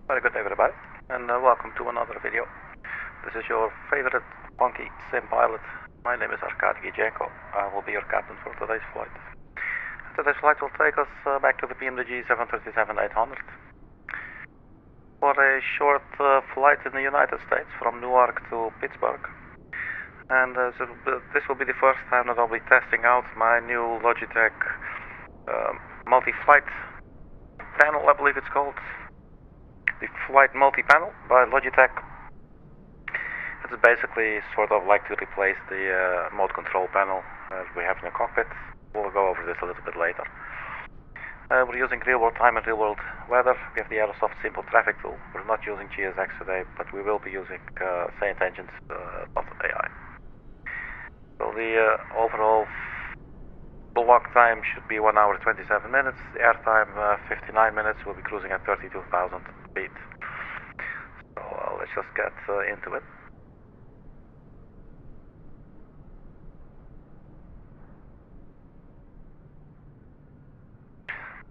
Very good everybody, and welcome to another video. This is your favorite funky sim pilot. My name is Arkady Gidzenko. I will be your captain for today's flight. Today's flight will take us back to the PMDG 737-800 for a short flight in the United States from Newark to Pittsburgh. And so this will be the first time that I'll be testing out my new Logitech multi-flight panel, I believe it's called. The Flight Multi-Panel by Logitech. It's basically sort of like to replace the mode control panel we have in the cockpit. We'll go over this a little bit later. We're using real-world time and real-world weather. We have the Aerosoft Simple Traffic tool. We're not using GSX today, but we will be using Saint Engines AI. So the overall block time should be 1 hour 27 minutes. The air time 59 minutes. We'll be cruising at 32,000 feet. So let's just get into it.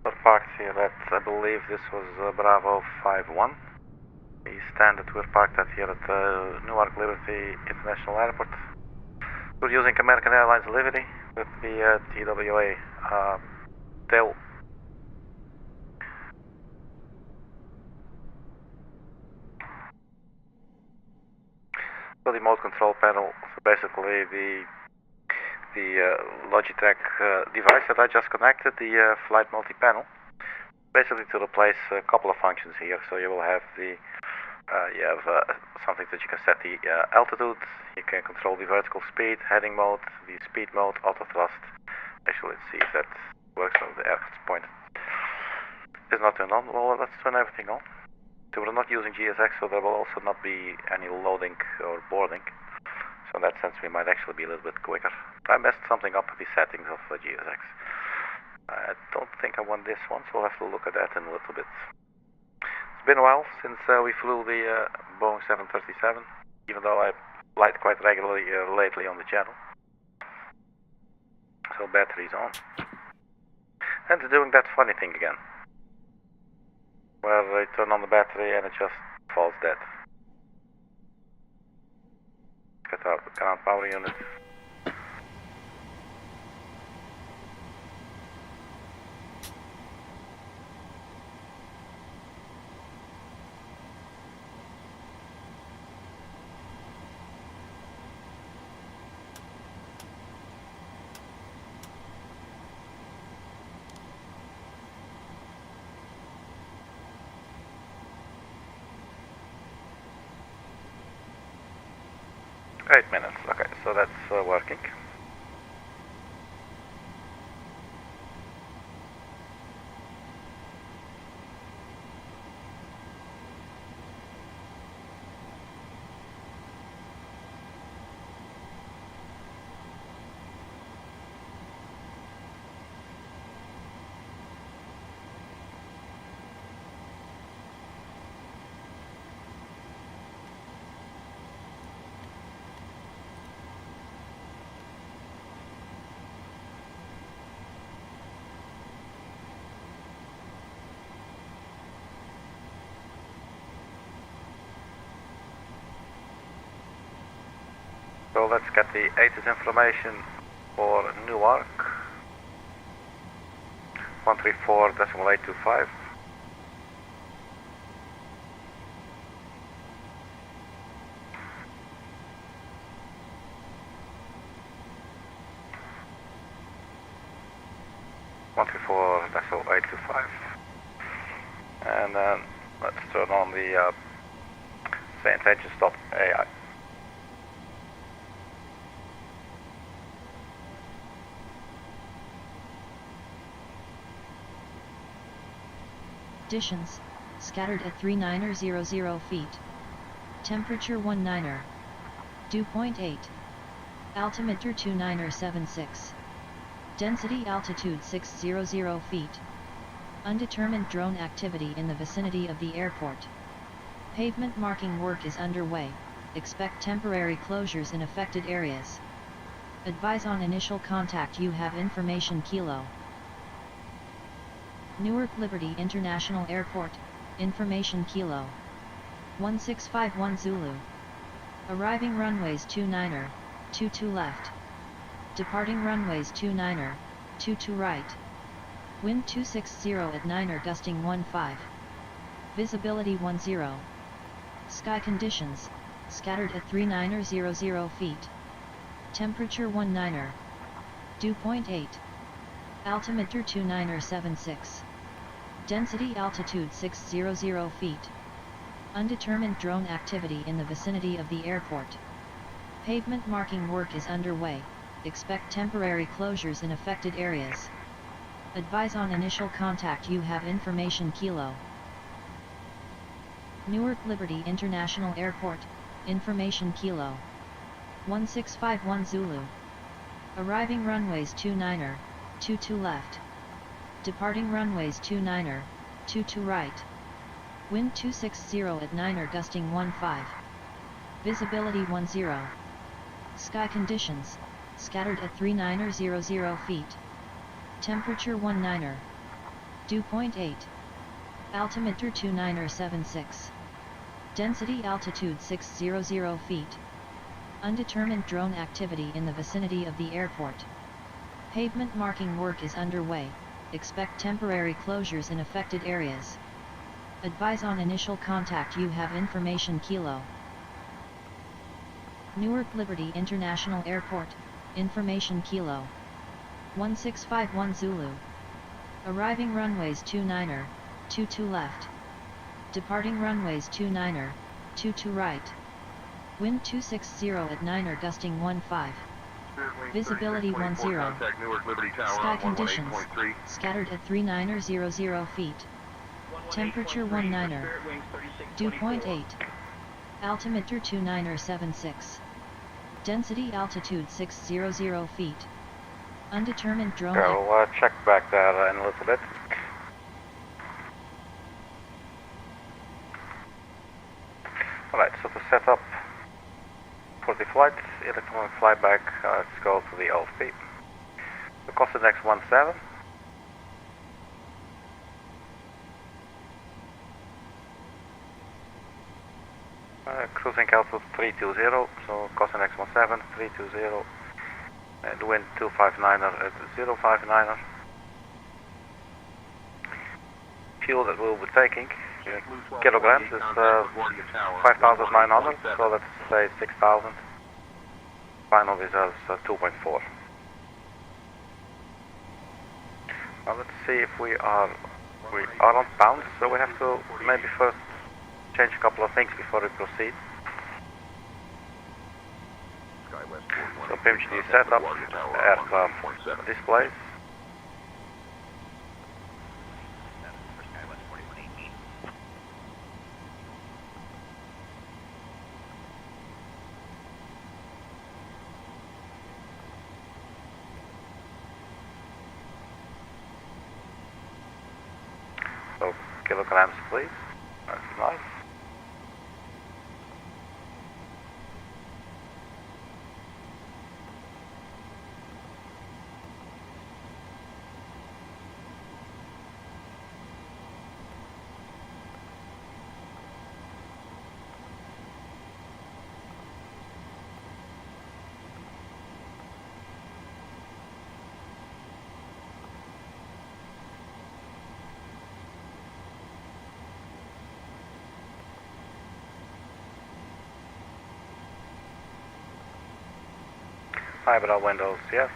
We're parked here at, I believe this was Bravo 51. The stand that we're parked at here at Newark Liberty International Airport. We're using American Airlines livery with the TWA tail. So the mode control panel, so basically the Logitech device that I just connected, the Flight Multi-Panel, basically to replace a couple of functions here. So you will have the something that you can set the altitude, you can control the vertical speed, heading mode, the speed mode, auto thrust. Actually, let's see if that works on the air point. It's not turned on. Well, let's turn everything on. So we're not using GSX, so there will also not be any loading or boarding. So in that sense, we might actually be a little bit quicker. I messed something up with the settings of GSX. I don't think I want this one, so we'll have to look at that in a little bit. It's been a while since we flew the Boeing 737, even though I fly quite regularly lately on the channel. So battery's on. And it's doing that funny thing again, where I turn on the battery and it just falls dead. Get our ground power unit. Eight minutes, okay, so that's working. So let's get the ATIS information for Newark. 134.825. And then let's turn on the Saint Engines AI. Conditions, scattered at 3900 feet. Temperature 19er. Dew point 8. Altimeter 2976. Density altitude 600 feet. Undetermined drone activity in the vicinity of the airport. Pavement marking work is underway. Expect temporary closures in affected areas. Advise on initial contact. You have information. Kilo. Newark Liberty International Airport, Information Kilo 1651 Zulu. Arriving runways 29er, 22 left. Departing runways 29er, 22 right. Wind 260 at 9er gusting 15. Visibility 10. Sky conditions, scattered at 3900 feet. Temperature 19er. Dew point 8. Altimeter 2976. Density altitude 600 feet. Undetermined drone activity in the vicinity of the airport. Pavement marking work is underway, expect temporary closures in affected areas. Advise on initial contact. You have information Kilo. Newark Liberty International Airport, information Kilo 1651 Zulu. Arriving runways 29er, 22 left. Departing runways 29er, 22 right. Wind 260 at 9er gusting 15. Visibility 10. Sky conditions, scattered at 3900 feet. Temperature 19er. Dew point 8. Altimeter 2976. Density altitude 600 feet. Undetermined drone activity in the vicinity of the airport. Pavement marking work is underway, expect temporary closures in affected areas. Advise on initial contact. You have information Kilo. Newark Liberty International Airport, information Kilo 1651 Zulu. Arriving runways 29er, 22 left. Departing runways 29er, 22 right. Wind 260 at 9er gusting 15. Visibility 10. Sky conditions, scattered at 3900 feet. Temperature 19er. Dew point 8. Altimeter 2976. Density altitude 600 feet. Undetermined drone. We'll check back that in a little bit. Alright, so to set up for the flight, electronic flyback, let's go to the LFP. The cost of the next 17. Cruising altitude 320, so cost of the next 17, 320. And wind 259er at 059er. Fuel that we'll be taking, kilograms, is 5,900, so let's say 6,000. Final reserves 2.4. Now let's see if we are on bounds, so we have to maybe first change a couple of things before we proceed. So PMDG setup, aircraft displays. So kilograms please, that's nice. Hybrid windows, yes.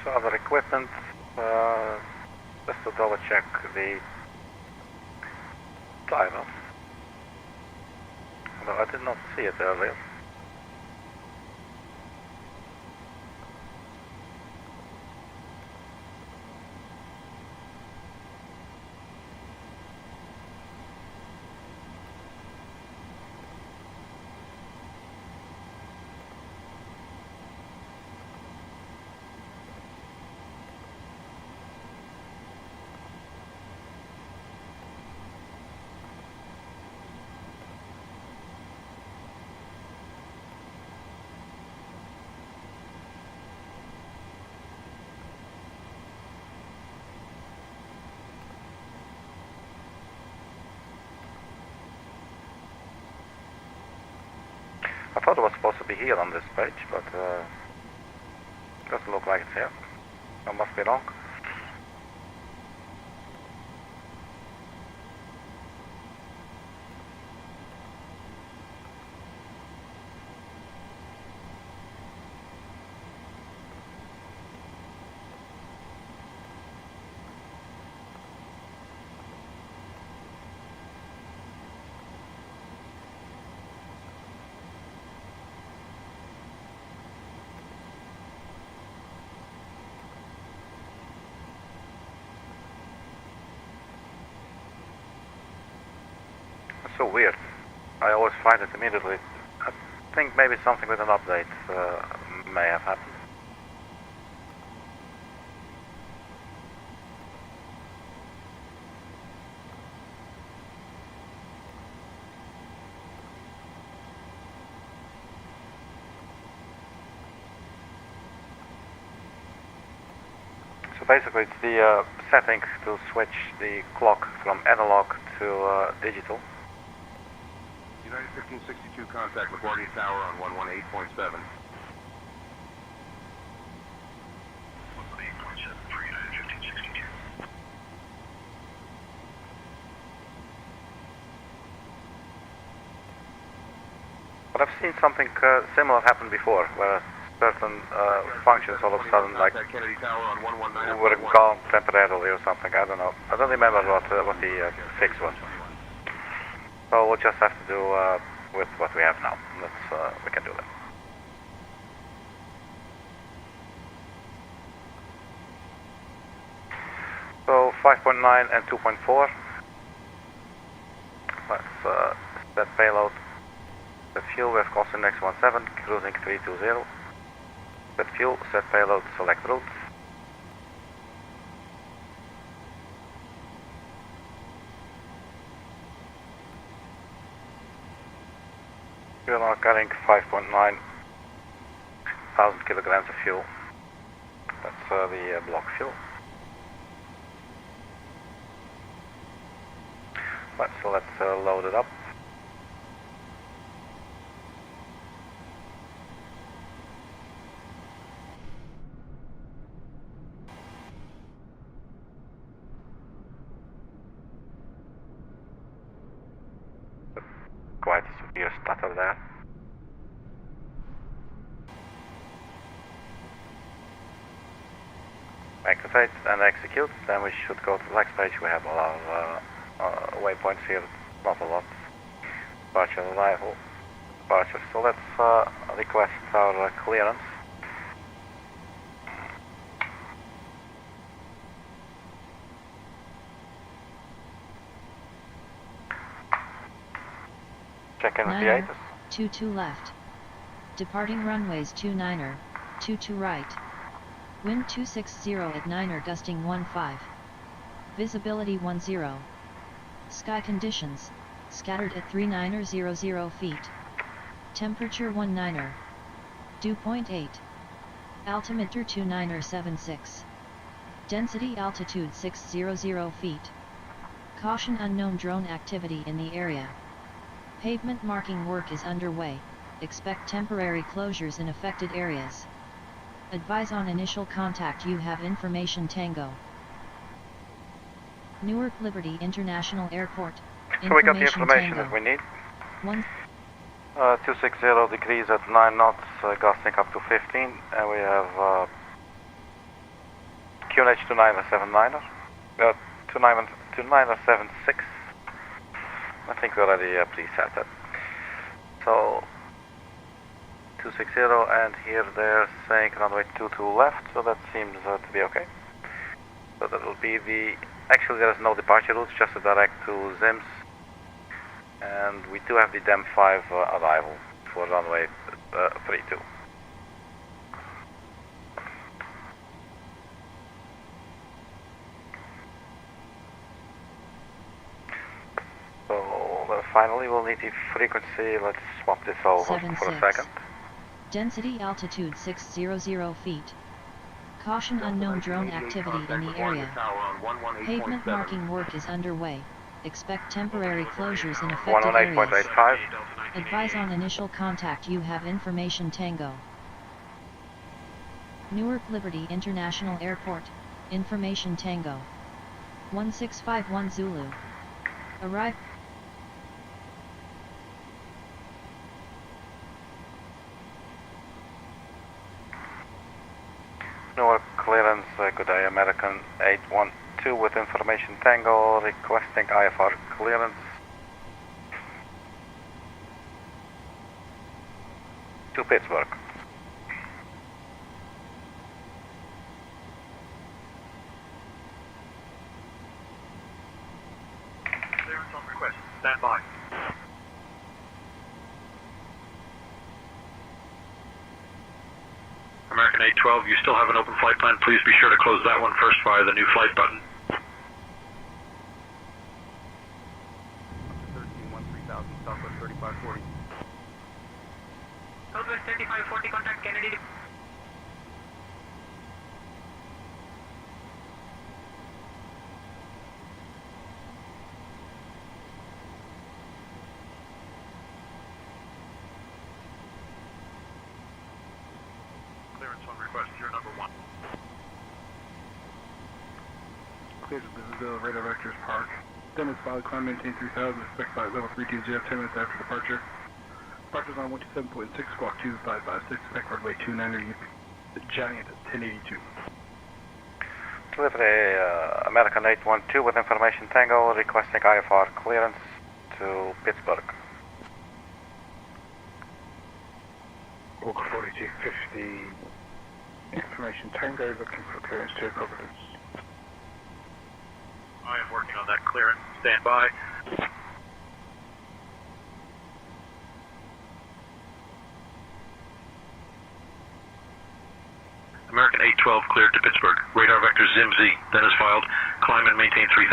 So other equipment, Just to double check the timer. No, I did not see it earlier. I thought it was supposed to be here on this page, but doesn't look like it's here. I must be wrong. So weird. I always find it immediately. I think maybe something with an update may have happened. So basically it's the setting to switch the clock from analog to digital. United 1562, contact LaGuardia Tower on 118.7. 118.7 for United 1562. But I've seen something similar happen before, where certain functions all of a sudden like were gone temporarily or something. I don't know. I don't remember what the fix was. So we'll just have to do with what we have now. We can do that. So 5.9 and 2.4. Let's set payload. Set fuel, we have Callsign X17, cruising 320. Set fuel, set payload, select route. We are now carrying 5.9 thousand kilograms of fuel. That's the block fuel. Right, so let's load it up. Quite a severe stutter there. Activate and execute, then we should go to the next page. We have a lot of waypoints here, not a lot. Departure arrival, departure. So let's request our clearance. Check in with the Niner, ATIS. 22 left. Departing runways 29er, 22 right. Wind 260 at 9er gusting 15. Visibility 10. Sky conditions, scattered at 3900 feet. Temperature 19er. Dew point 8. Altimeter 2976. Density altitude 600 feet. Caution unknown drone activity in the area. Pavement marking work is underway. Expect temporary closures in affected areas. Advise on initial contact. You have information Tango. Newark Liberty International Airport. So we got the information Tango. that we need. 260 degrees at 9 knots, gusting up to 15, and we have QNH 2979er. 2976. I think we already preset that. So 260, and here they're saying runway 22 left, so that seems to be okay. So that will be the. Actually, there is no departure route, just a direct to ZIMMZ, and we do have the DEM 5 arrival for runway 32. So finally, we'll need the frequency. Let's swap this over for a second. Density altitude 600 feet. Caution unknown drone activity in the area. Pavement marking work is underway. Expect temporary closures in affected areas. Advise on initial contact. You have information Tango. Newark Liberty International Airport. Information Tango. 1651 Zulu. Arrive. Newark clearance, good day, American 812 with information Tango, requesting IFR clearance. To Pittsburgh. Clearance on request, stand by. American 812, you still have an open flight plan. Please be sure to close that one first via the new flight button. 13-3000, Southwest 3540. Southwest 3540, contact Kennedy. Clearance on request, you're number 1. Clear to Gidzenko, radar vectors park. Then it's filed, climb maintain 3000, expect flight level 320, 10 minutes after departure. Departure's on 127.6, squawk 2556, expect runway 29er, the Giant at 1082. Delivery, American 812 with information Tango, requesting IFR clearance to Pittsburgh. Walk 4250, information Tango, looking for clearance to Providence. I am working on that clearance. Stand by. American 812 cleared to Pittsburgh. Radar vector ZIMMZ, then is filed. Climb and maintain 3000.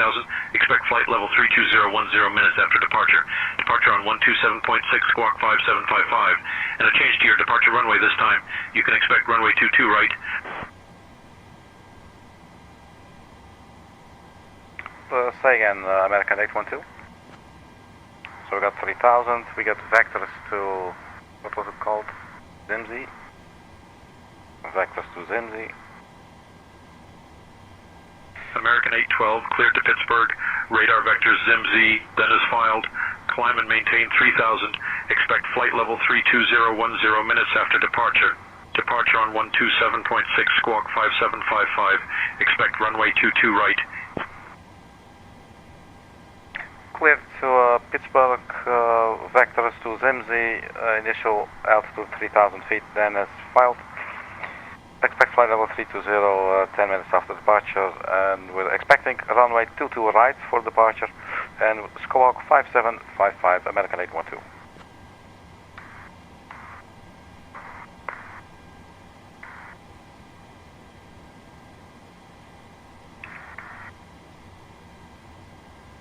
Expect flight level 32010 minutes after departure. Departure on 127.6, squawk 5755. And a change to your departure runway this time. You can expect runway 22 right. Say again, American 812. So we got 3000, we got vectors to, what was it called? ZIMMZ. Vectors to ZIMMZ. American 812 cleared to Pittsburgh. Radar vector ZIMMZ, then is filed. Climb and maintain 3000. Expect flight level 32010 minutes after departure. Departure on 127.6, squawk 5755. Expect runway 22 right. Cleared to Pittsburgh, vectors to ZIMMZ, initial altitude 3000 feet, then as filed. Expect flight level 320, 10 minutes after departure, and we're expecting runway 22 right for departure, and squawk 5755, American 812.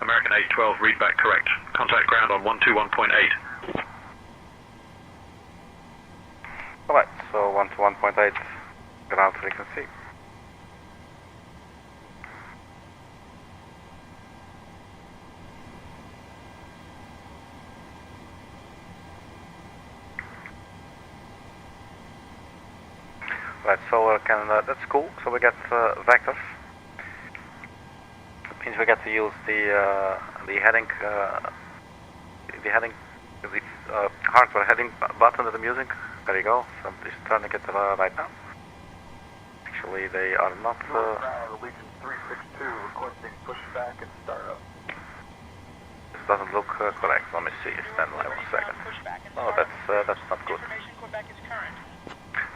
American 812, read back correct. Contact ground on 121.8. Alright, so 121.8 ground frequency. Right, so that's cool. So we get vectors. Means we get to use the heading, the hardware heading button that I'm using. There you go. So I'm just turning it right now. Actually, they are not. Legion 362 requesting doesn't look correct. Let me see. Stand by 1 second. Oh, that's not good.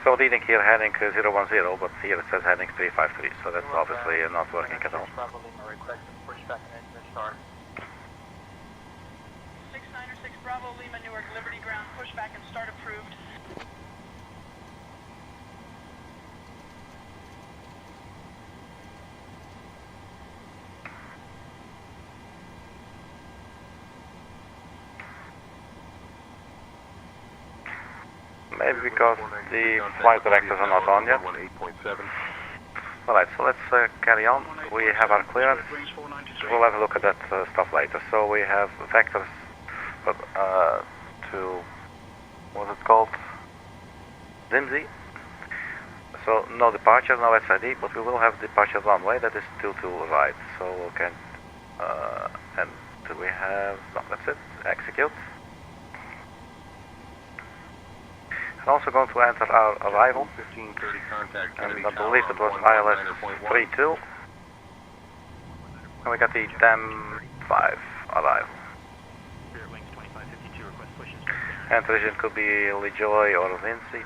So reading here heading 010, but here it says heading 353, so that's obviously not working at all. 696 Bravo Lima Newark Liberty Ground, pushback and start approved. Maybe because the flight directors are not on yet. Alright, so let's carry on. We have our clearance. We'll have a look at that stuff later. So we have vectors to, what's it called? ZIMMZ. So no departure, no SID, but we will have departure runway. That is 22 right. So we can, and do we have, no, that's it, execute. I'm also going to enter our arrival, 1530 contact, and I believe it was ILS 32, and we got the DAM 5 arrival. Enter region could be LeJoy or VINSE,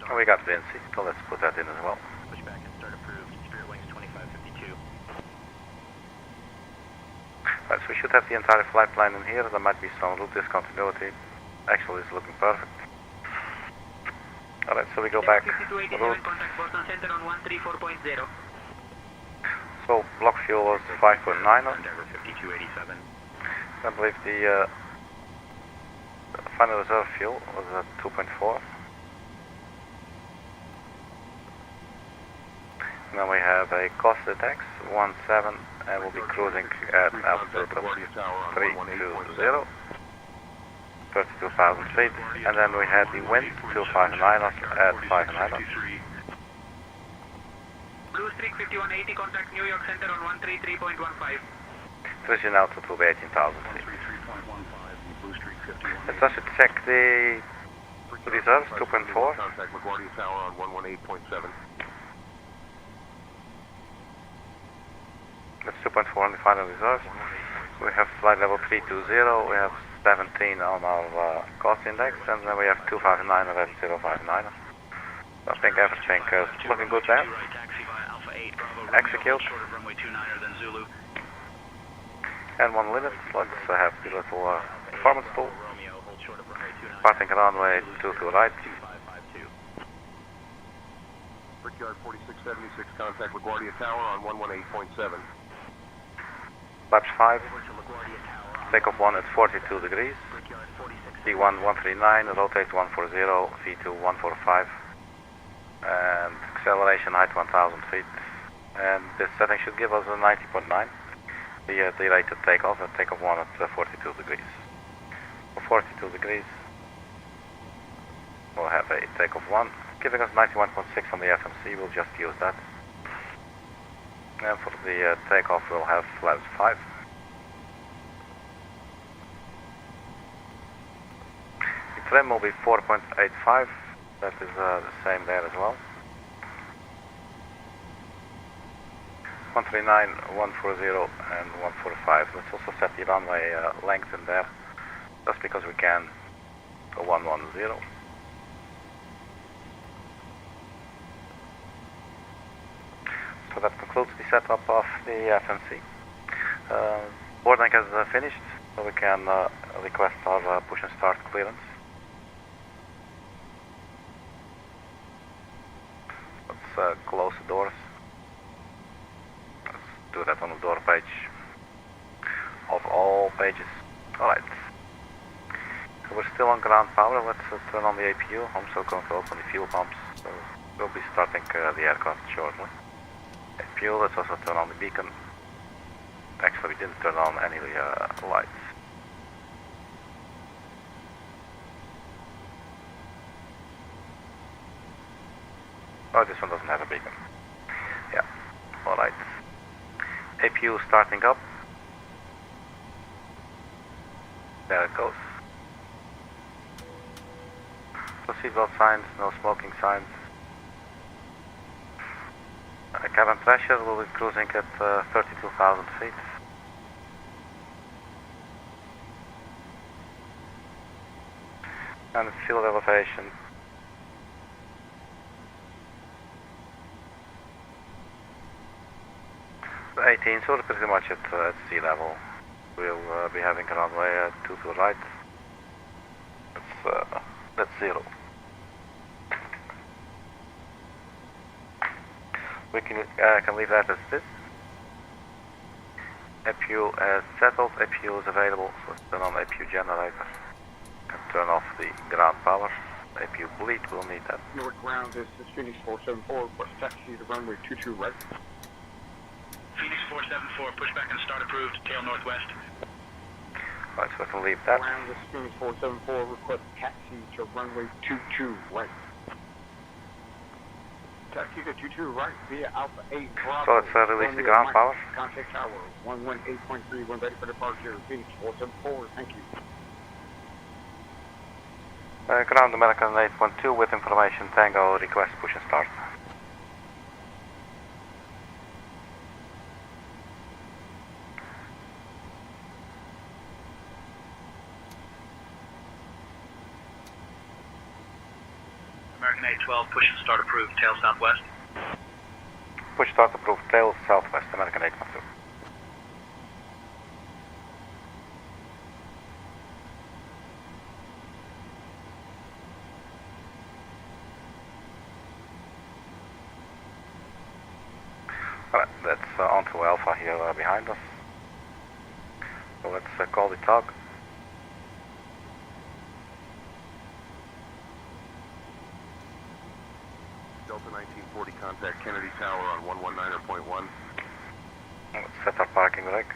and we got VINSE, so let's put that in as well. Right, so we should have the entire flight plan in here. There might be some route discontinuity. Actually, it's looking perfect. Alright, so we go back. Route. So block fuel was 5.9. I believe the final reserve fuel was at 2.4. And then we have a costed X 17, and we'll be cruising at altitude of 320. 32,000 feet, and then we had the wind 259 at 5 knots. Blue Streak 5180, contact New York Center on 133.15. Cruising altitude of 18,000 feet. Let's also check the reserves 2.4. Contact LaGuardia Tower on 118.7. That's 2.4 on the final reserves. We have flight level 320, we have 17 on our cost index, and then we have 259 at 059. So I think everything is looking good there. Execute. And 1 limit, let's have the little performance tool. Parting runway 22 right. Brickyard 4676, contact LaGuardia Tower on 118.7. Flaps 5. Takeoff 1 at 42 degrees. V1 139, rotate 140, V2 145. And acceleration height 1000 feet. And this setting should give us a 90.9. The rated takeoff at takeoff 1 at 42 degrees. For 42 degrees, we'll have a takeoff 1, giving us 91.6 on the FMC. We'll just use that. And for the takeoff, we'll have flaps 5. The trim will be 4.85. That is the same there as well. 139, 140, and 145. Let's also set the runway length in there, just because we can. So 110. So that concludes the setup of the FMC. Boarding has finished, so we can request our push and start clearance. Let's close the doors. Let's do that on the door page of all pages. Alright. So we're still on ground power. Let's turn on the APU. I'm still going to open the fuel pumps. So we'll be starting the aircraft shortly. Fuel, let's also turn on the beacon. Actually, we didn't turn on any lights. Oh, this one doesn't have a beacon. Yeah, alright. APU starting up. There it goes. So seatbelt signs, no smoking signs. Cabin pressure will be cruising at 32,000 feet. And field elevation. 18, so pretty much at sea level. We'll be having a runway 2 to the right. That's 0. We can leave that as this. APU has settled, APU is available, so let's turn on APU generator. Can turn off the ground power. APU bleed, we'll need that. Newark ground, this is Phoenix 474, request taxi to runway 22 right. Phoenix 474, pushback and start approved, tail northwest. Right, so I can leave that. Ground, this is Phoenix 474, request taxi to runway 22 right. Taxi to 22 right via Alpha 8 Bravo. So let's release the ground power. Contact tower 118.3, when ready for departure. Phoenix 474, thank you. Ground American 8.2 with information Tango, request push and start. American 812, push and start approved, tail southwest. Push start approved, tail southwest, American 8.2. Alright, that's onto Alpha here behind us. So let's call the tug. Delta 1940, contact Kennedy Tower on 119.1. Let's set our parking brake.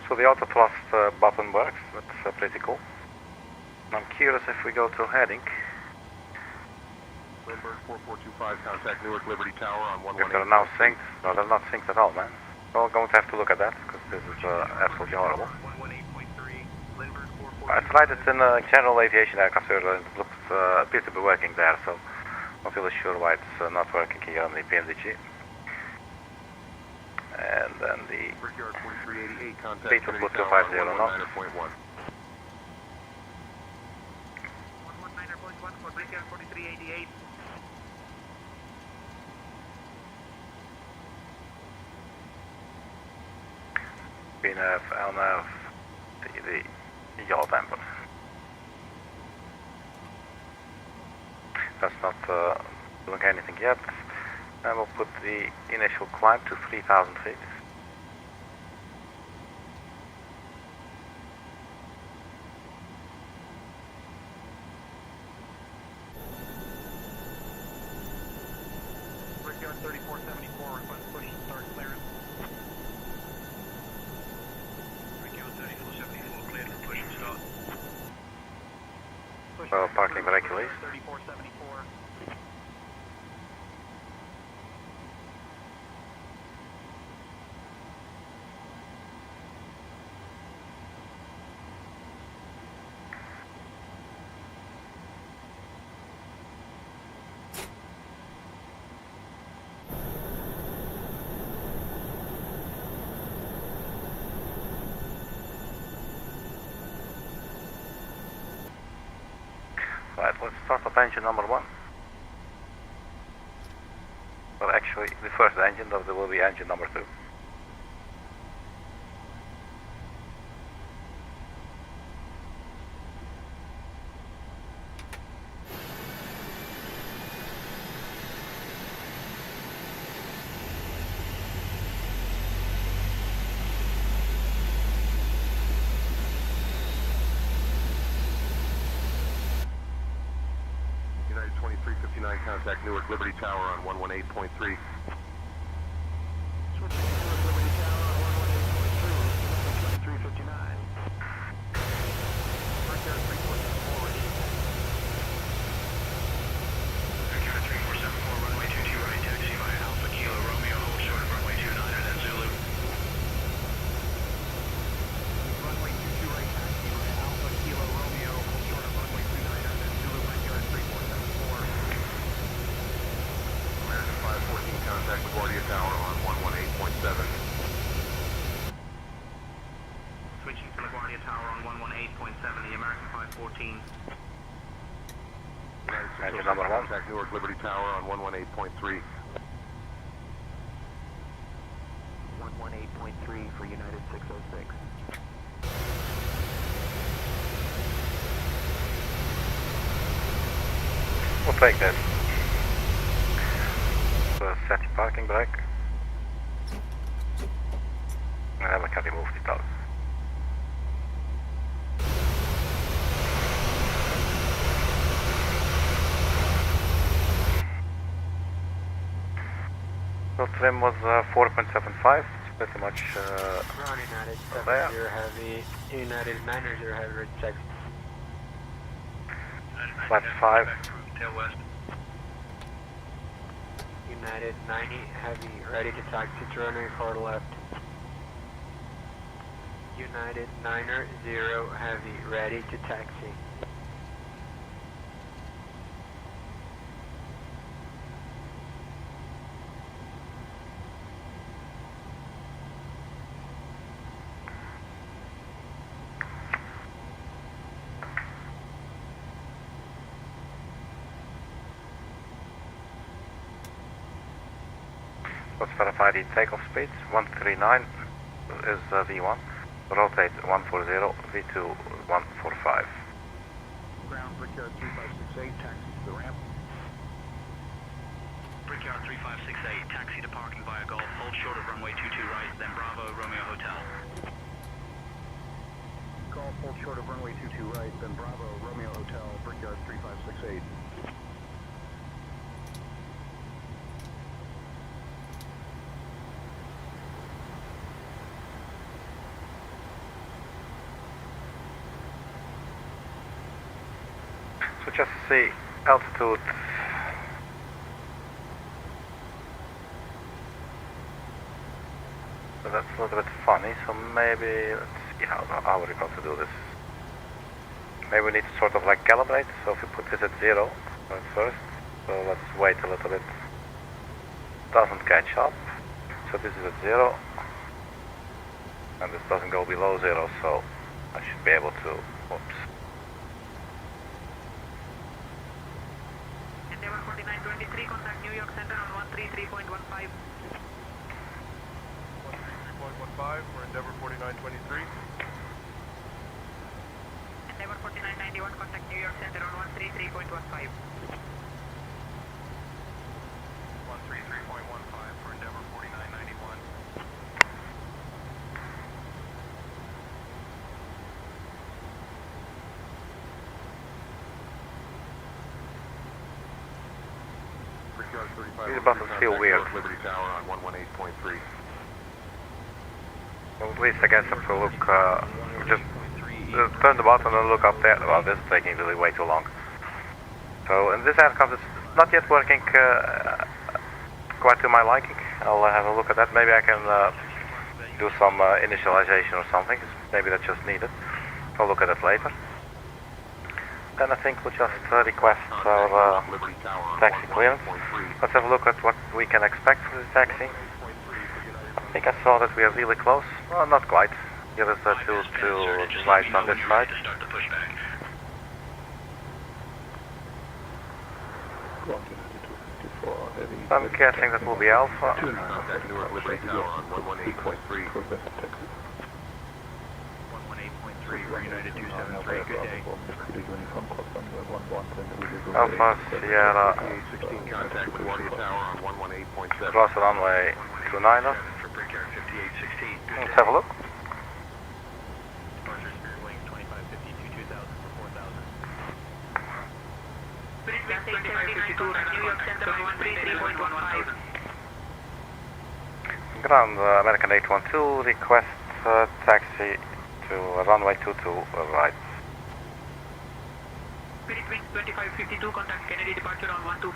So the auto thrust button works, that's pretty cool. I'm curious if we go to heading. Lindbergh 4425, contact Newark Liberty Tower on 118. If they're now synced, no, they're not synced at all, man. We're going to have to look at that, because this is absolutely horrible. 118.3, Lindbergh 442. I tried it in general aviation aircraft earlier, and it looks, appears to be working there, so I'm not really sure why it's not working here on the PMDG. And then the Brickyard 4388, contact P2 Kennedy Pluto Tower 50 on knots. 119.1. 119.1 for Brickyard 4388. PNF, LNF, the yaw damper. That's not doing anything yet. And we'll put the initial climb to 3,000 feet. Brickyard 3474, request push and start clearance. Brickyard 3474, cleared for push and start. Parking brake release. 3474. Right, let's start up engine number 1. Well, actually, the first engine, though there will be engine number 2. United 2359, contact Newark Liberty Tower on 118.3. Switching to Newark Liberty Tower on 118.2, 2359. Brickyard 3474, ready. Brickyard 3474, runway 22 right, taxi via Alpha Kilo Romeo, hold short of runway 29 and then Zulu. 14. Engine number 1. Contact Newark Liberty Tower on 118.3. 118.3 for United 606. We'll take that. So set your parking brake. And then we can remove the toes. So trim was 4.75. It's pretty much Ground United there. 70 Heavy, United 90 Heavy, ready to taxi. Flat 5. Tail west. United 90 Heavy, ready to taxi to runway 4 left. United 90 Heavy, ready to taxi. Let's verify the takeoff speed. 139 is V1. Rotate 140, V2 145. Ground Brickyard 3568, taxi to the ramp. Brickyard 3568, taxi to parking via Golf, hold short of runway 22 right, then Bravo, Romeo Hotel. Golf, hold short of runway 22 right, then Bravo, Romeo Hotel, Brickyard 3568. So just see altitude. So that's a little bit funny, so maybe let's see how we're going to do this. Maybe we need to sort of like calibrate, so if we put this at 0 at first, so let's wait a little bit. Doesn't catch up, so this is at 0, and this doesn't go below 0, so I should be able to, oops. Endeavour 4923, contact New York Center on 133.15. 133.15 for Endeavour 4923. Endeavour 4991, contact New York Center on 133.15. 133.15 for Endeavour 4991. Brickyard 35. These buttons feel weird. Liberty Tower on 118.3. Well, at least I guess if we look, just turn the button and look up there. Well, this is taking really way too long. So, in this aircraft it's not yet working quite to my liking. I'll have a look at that. Maybe I can do some initialization or something. Maybe that's just needed. I'll look at it later. Then I think we'll just request our taxi clearance. Let's have a look at what we can expect for this taxi. I think I saw that we are really close. Well, not quite. Here is the two lights on this side. I'm guessing that will be Alpha. Contact Newark Liberty Tower on 118.3. 118.3 for United 273, good day. Alpha Sierra, 16 contact LaGuardia Tower on 118.7. cross runway 29er. For Brickyard 5816, Let's have a look. Departure Spirit Wings 2550 to 2000 for 4000. Spirit Wings 2552, New York Center on 133.15. Ground American 812, request taxi to runway 22 right. Spirit Wings 2552, contact Kennedy departure on 125.7.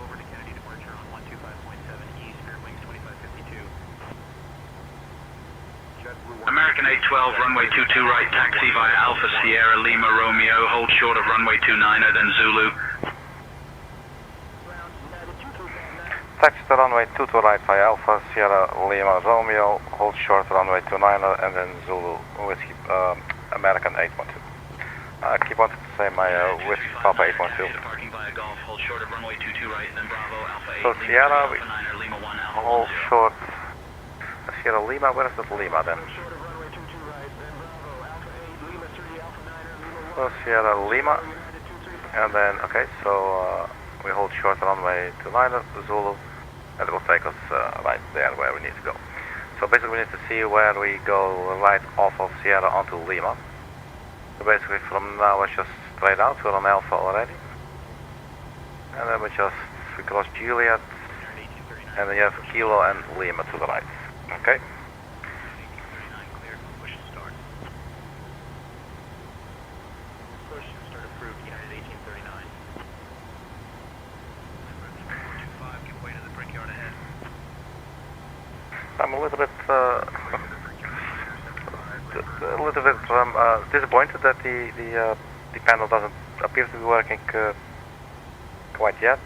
Over to Kennedy departure on 125.7 East, Spirit Wings 2552. American 812, runway 22 right, taxi via Alpha Sierra Lima Romeo, hold short of runway 29er, then Zulu. taxi to runway 22 right via Alpha, Sierra Lima Romeo, hold short runway 29er, and then Zulu Whiskey American 812. Keep on to say my Whiskey Papa 812. Parking via Golf, hold short of runway 22 right, then Bravo, Alpha 8, So Sierra, we Lima 1, Alpha hold short. Sierra Lima, where is that Lima then? So Sierra Lima, and then, okay, so we hold short runway 29er, Zulu, and it will take us right there where we need to go. So basically we need to see where we go right off of Sierra onto Lima. So basically from now it's just straight out, we're on Alpha already. And then we cross Juliet, and then you have Kilo and Lima to the right. Okay? I'm a little bit disappointed that the panel doesn't appear to be working quite yet.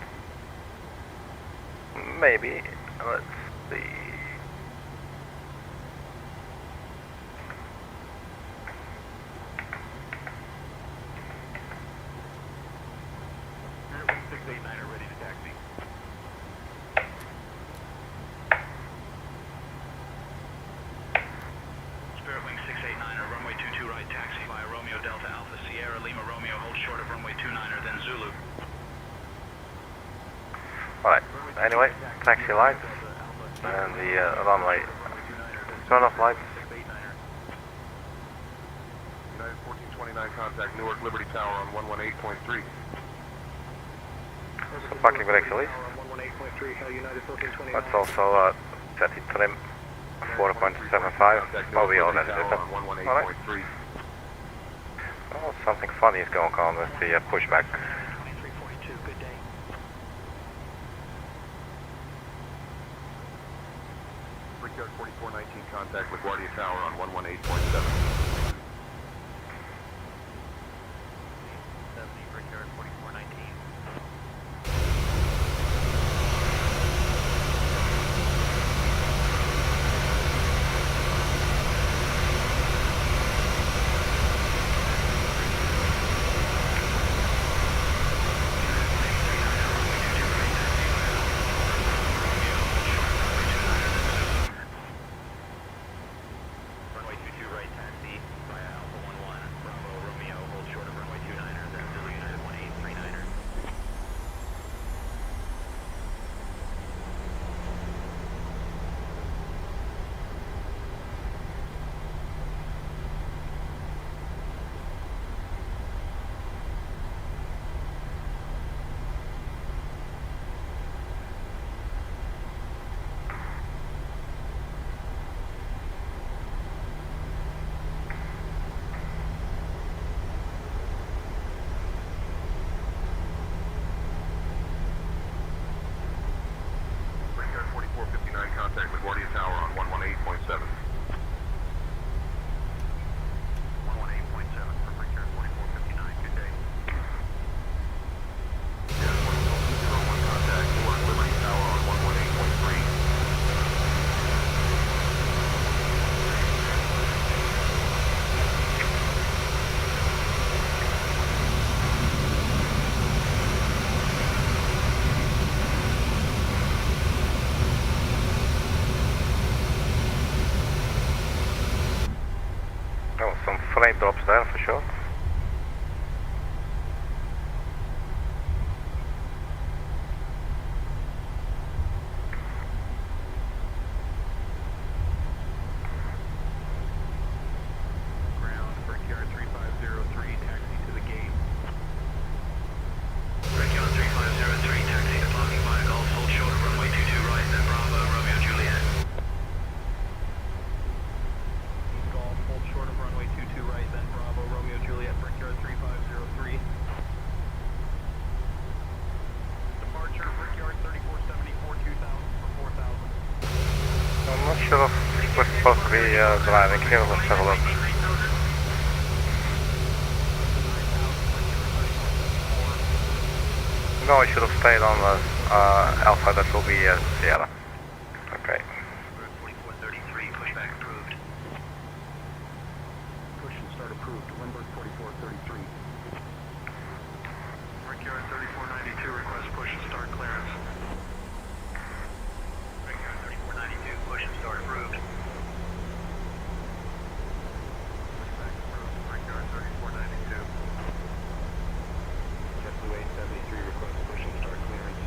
Maybe. Let's see. Alright, anyway, taxi lights and the runway turn off lights. United 1429 contact Newark Liberty Tower on 118.3. So parking brakes release. Let's also set the trim 4.75. Oh, we already did that. Alright. Oh, something funny is going on with the pushback. Brickyard 4419 contact LaGuardia Tower on 118.7. Brickyard 4419. Contact LaGuardia Tower on 118.7. 118.7 for Brickyard 4459. Good day. Yeah, 101 contact Newark Liberty Tower on 118.3. Some frame drops there for sure. Ground, Brickyard 3503, taxi to the gate. Brickyard 3503, taxi to parking via Golf, hold short of runway 22 right, then Bravo, Romeo Juliet. Golf, hold short of runway 22 right, then Bravo, Romeo Juliet, Brickyard 3503. Departure, Brickyard 3474, 2000 for 4,000. I'm not sure if we're supposed to be driving here. Let's have a look. No, I should have stayed on the Alpha, that will be Sierra. Okay. 4433, pushback approved. Push and start approved. Lindbergh 4433. Brickyard 3492, request push and start clearance. Brickyard 3492, push and start approved. Pushback approved. Brickyard 3492. JetBlue 873, request push and start clearance.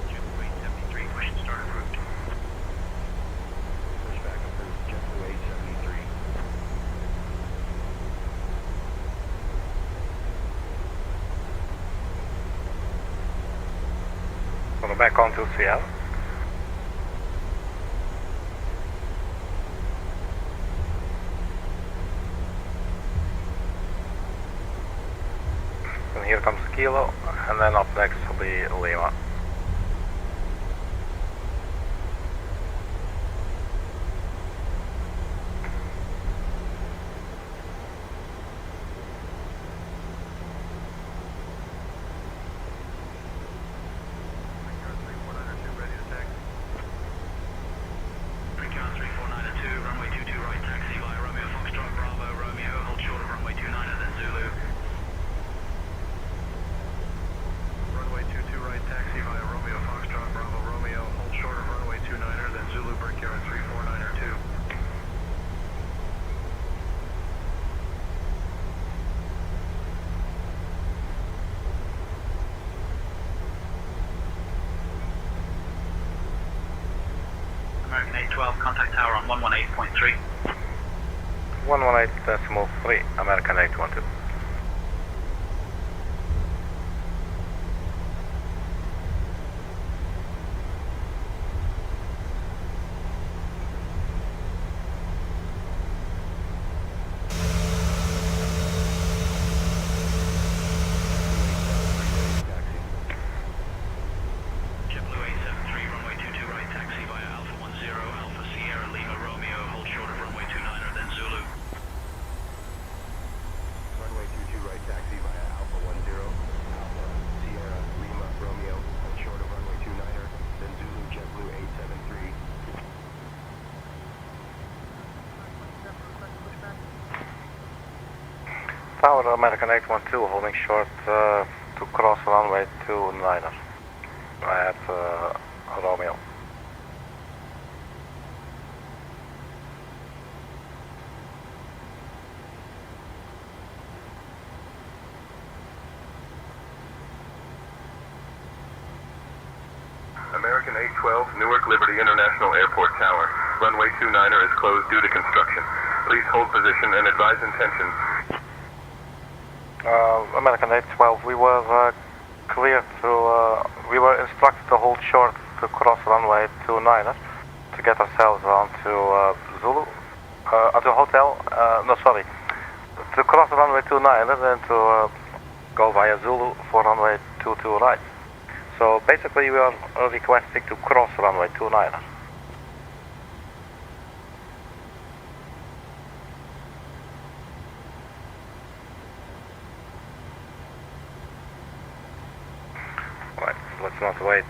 JetBlue 873, push and start approved. Pushback approved. JetBlue 873. So back on to Seattle. And here comes Kilo, and then up next will be Lima. Brickyard 3492, ready to taxi. Brickyard 3492, runway 22 right, taxi via Romeo Foxtrot Bravo Romeo, hold short of runway 29 and then Zulu. Runway 22 right, taxi via Romeo Foxtrot Bravo Romeo, hold short of runway 29er, then Zulu Brickyard 349er 2. American 812, contact tower on 118.3. 118.3, American 812. JetBlue 873, runway 22 right, taxi via Alpha 10, Alpha Sierra Lima Romeo, hold short of runway 29er, then Zulu. Runway 22 right, taxi via Alpha 10, Alpha Sierra Lima Romeo, hold short of runway 29er, then Zulu JetBlue 873. Tower American 812 holding short to cross runway 29er at Romeo. American 812, Newark Liberty International Airport Tower. Runway 29er is closed due to construction. Please hold position and advise intention. American 812, we were cleared to, we were instructed to hold short to cross runway 29er to get ourselves onto Zulu, onto hotel, no sorry, to cross runway 29er then to go via Zulu for runway 22 right. So basically we are requesting to cross runway 29er. Right, let's not wait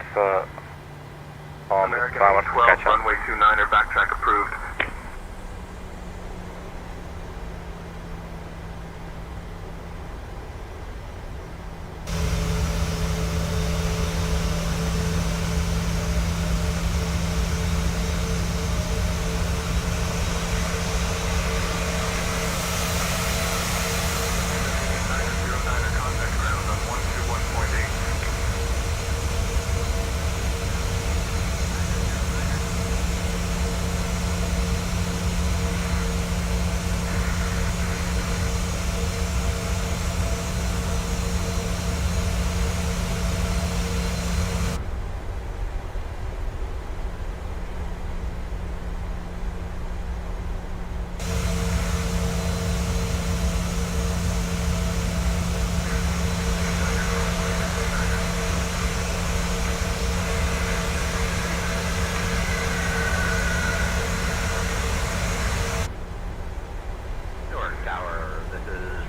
on the American tower to 812, catch up. runway 29er, backtrack approved.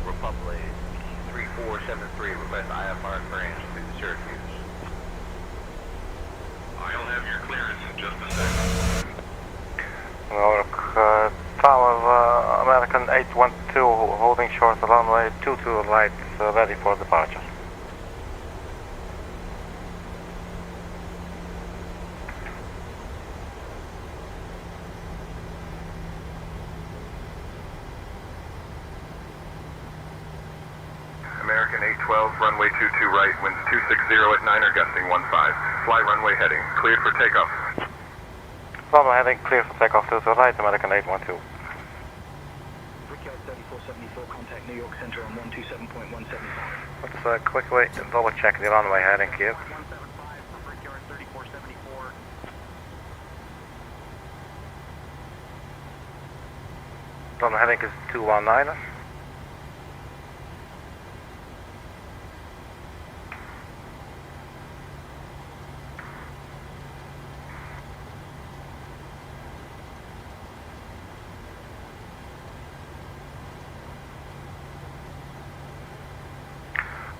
Republic 3473, request IFR clearance to Syracuse. American 812 holding short runway 22 right, ready for departure. American 812, runway 22 right, winds 260 at 9er, gusting 15. Fly runway heading, cleared for takeoff. Runway heading, clear for takeoff to the right, American 812. Brickyard 3474, contact New York Center on 127.175. Let's quickly double check the runway heading here. 175 for Brickyard 3474. Runway heading is 219.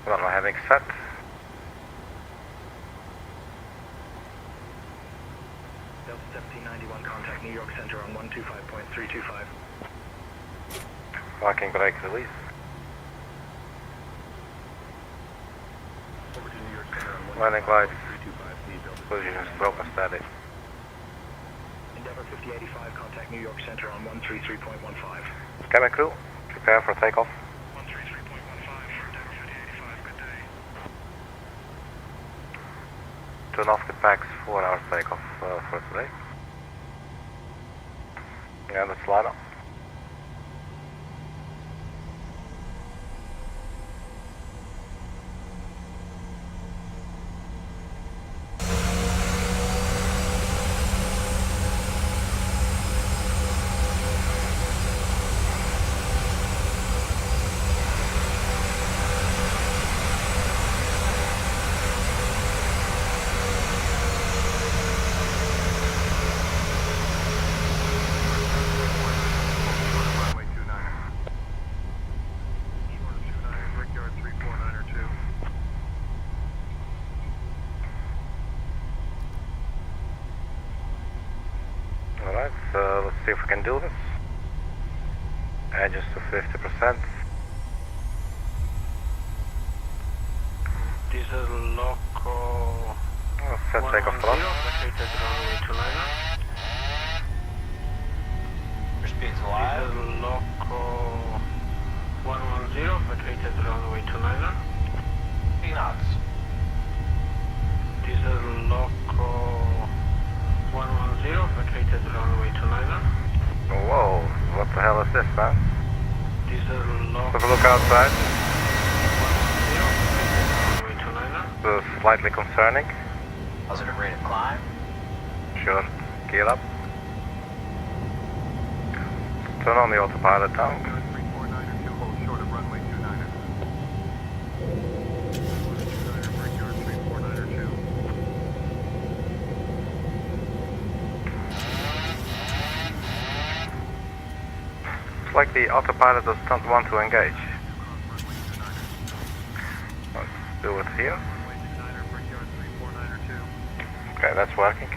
Runway heading set. Delta 1791, contact New York Center on 125.325. Parking brake release. Over to New York Center on Landing lights. 325, need Delta. Position is broken steady. Endeavor 5085, contact New York Center on 133.15. Cabin crew, prepare for takeoff. 133.15 for Endeavor 5085, good day. Turn off the packs, 4 hours takeoff for today. And let's line up. Runway 29er. Short of 29er, Brickyard 3492. Alright, so let's see if we can do this. Edges to 50%. Diesel loco. Let's set takeoff thrust. Vacated runway 29er. Your speed's alive. Diesel loco 110, vacated runway 29er. 3 knots. Diesel loco 110, vacated runway 29er. Whoa, what the hell is this, man? Diesel loco Let's look outside. 110, vacated runway 29er. This is slightly concerning. Positive rate of climb. Sure, gear up. Turn on the autopilot down. 3492, hold short of runway 29er. 29er, Brickyard 3492. It's like the autopilot does not want to engage. Let's do it here. Runway 29er, Brickyard 3492. Okay, that's working.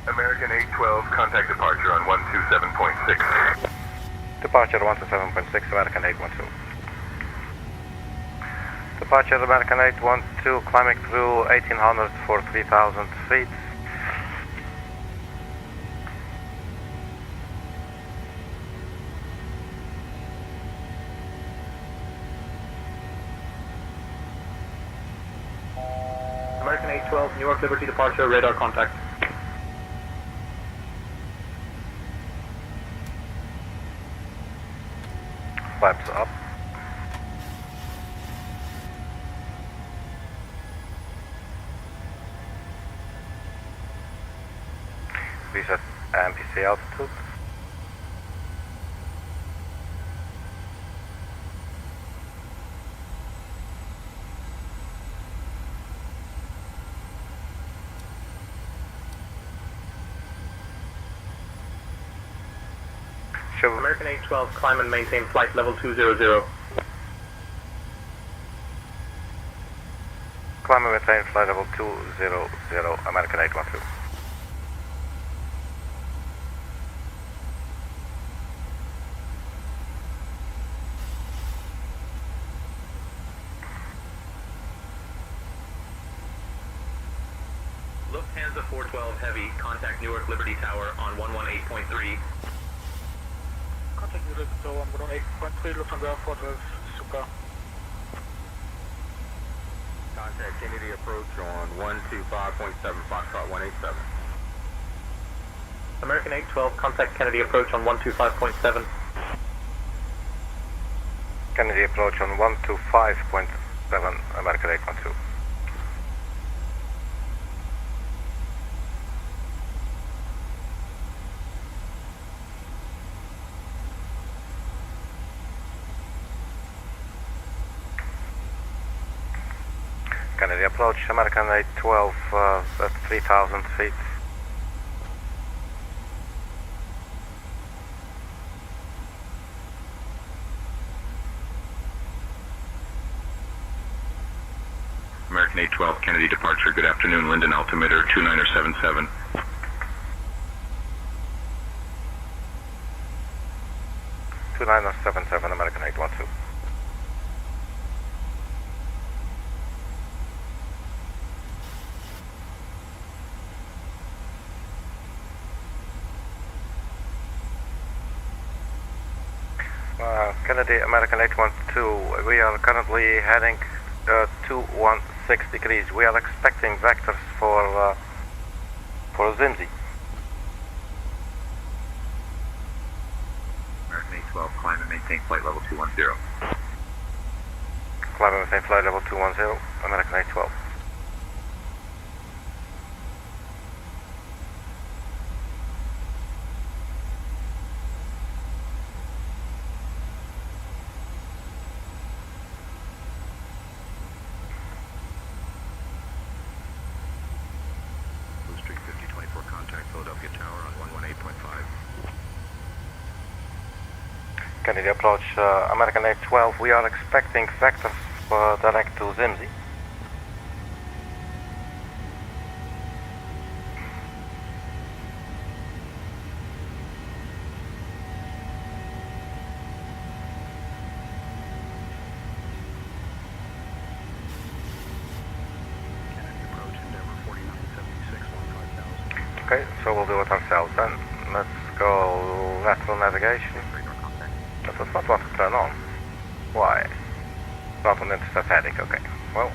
American 812, contact departure on 127.6. Departure 127.6, American 812. Departure American 812, climbing through 1800 for 3000 feet. American 812, Newark Liberty departure, radar contact. Flaps up. Reset MPC altitude. American 812, climb and maintain flight level 200. Climb with maintain flight level 200, American 812. Lufthansa 412 Heavy, contact Newark Liberty Tower on 118.3. Contact Newark Liberty Tower on 118.3, Lufthansa 412, super. Contact Kennedy approach on 125.7, Foxtrot 187. American 812, contact Kennedy approach on 125.7. Kennedy approach on 125.7, American 812. Kennedy approach, American 812 at 3,000 feet. American 812, Kennedy departure. Good afternoon, Linden altimeter 2977. American 812. Kennedy, American 812, we are currently heading 216 degrees. We are expecting vectors for ZIMMZ. American 812, climb and maintain flight level 210. Climb and maintain flight level 210, American 812. Kennedy approach, American 812, we are expecting vectors direct to ZIMMZ. Kennedy approach, Endeavor 4976, 15,000. Okay, so we'll do it ourselves then. Let's go lateral navigation. That does not want to turn on. Why? Not on intercept heading, okay. Well.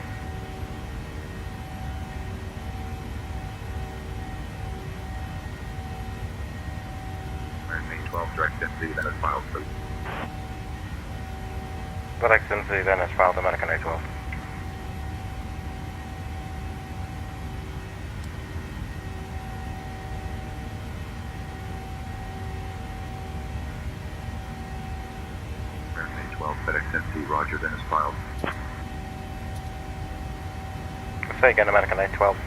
American 812, direct ZIMMZ, then is filed, please. Direct ZIMMZ, then is filed, American 812. FedEx NC, Roger, then is filed. Say again, American 812.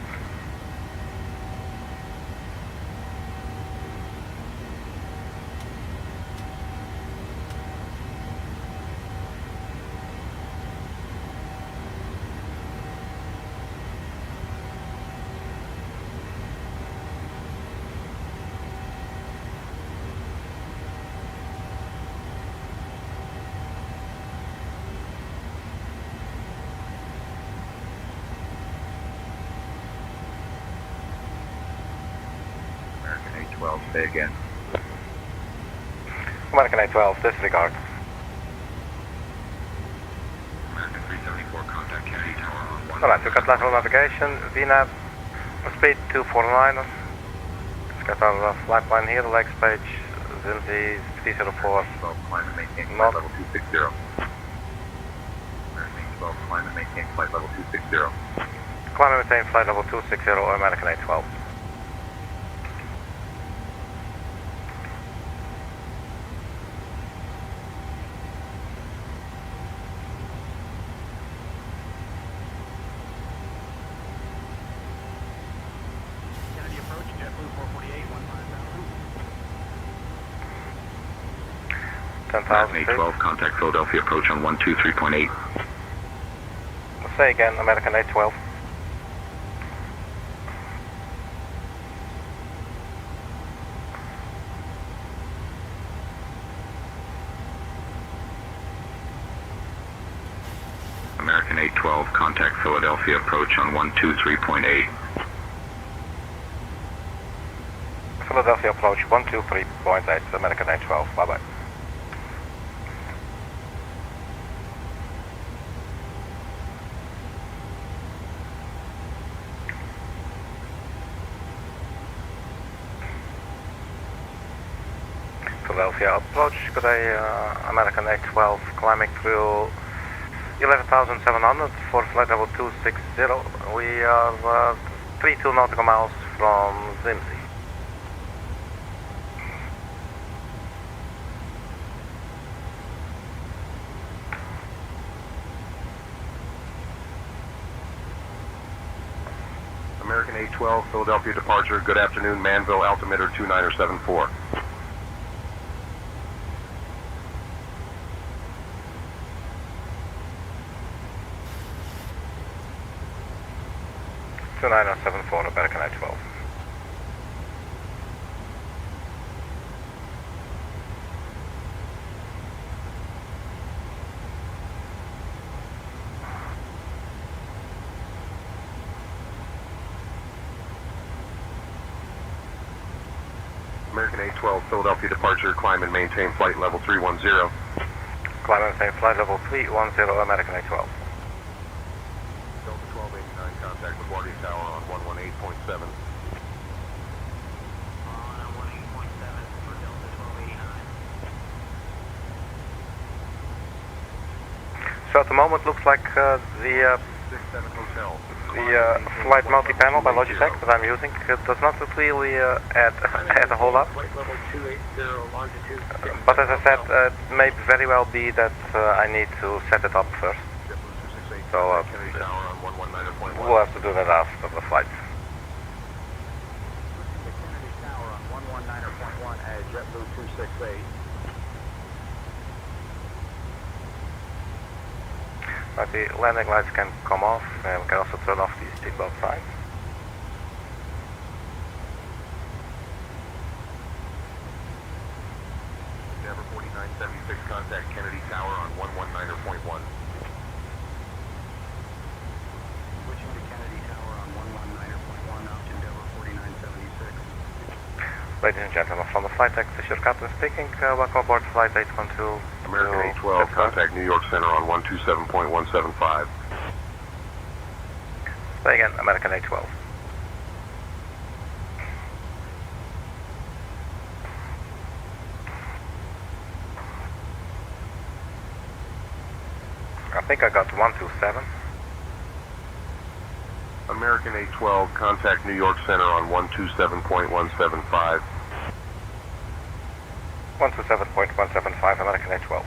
Say again. American 812, disregard. American 374, contact Kennedy Tower on 1. Alright, we've got lateral navigation, VNAV, speed 249. Let's get our flight line here, legs page, ZIMMZ 304. 12, climb and maintain flight level 260. American 812, climb and maintain flight level 260. Climb and maintain flight level 260, American 812. American 812, contact Philadelphia approach on 123.8. Say again, American 812. 812, contact Philadelphia approach on 123.8. Philadelphia approach 123.8, American 812, bye-bye. Philadelphia approach, good day, American 812, climbing through 11,700 for flight level 260. We are 32 nautical miles from ZIMMZ. American 812, Philadelphia departure. Good afternoon, Manville, altimeter 2974. American 812. American 812, Philadelphia departure. Climb and maintain flight level 310. Climb and maintain flight level 310, American 812. Delta 1289, contact LaGuardia Tower on 118.7. On 18.7 for Delta 1289. So at the moment looks like the 67 Hotel. flight multi-panel by Logitech that I'm using does not really add a whole lot. Flight level 280, longitude 6. But as I said, it may very well be that I need to set it up first. So Kennedy Tower on 119.1. we'll have to do that after the flight. Kennedy Tower on 119.1 at JetBlue 268. But the landing lights can come off, and we can also turn off these seatbelt signs. Endeavor 4976, contact Kennedy Tower on 119.1. Switching to Kennedy Tower on 119.1 out to Endeavor 4976. Ladies and gentlemen, from the flight deck, this is your captain speaking. Welcome aboard flight 812. American 812, contact New York Center on 127.175. Say again, American 812. I think I got 127. American 812, contact New York Center on 127.175. 127.175, American 812.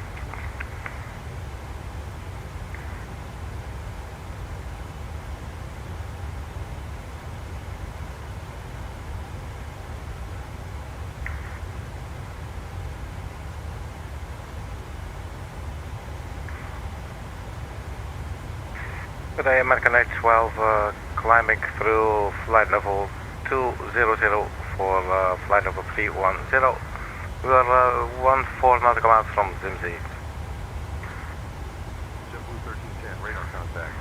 Good day, American 812, climbing through flight level 200 for flight level 310. We are 14 nautical miles from ZIMMZ. JetBlue 1310, radar contact.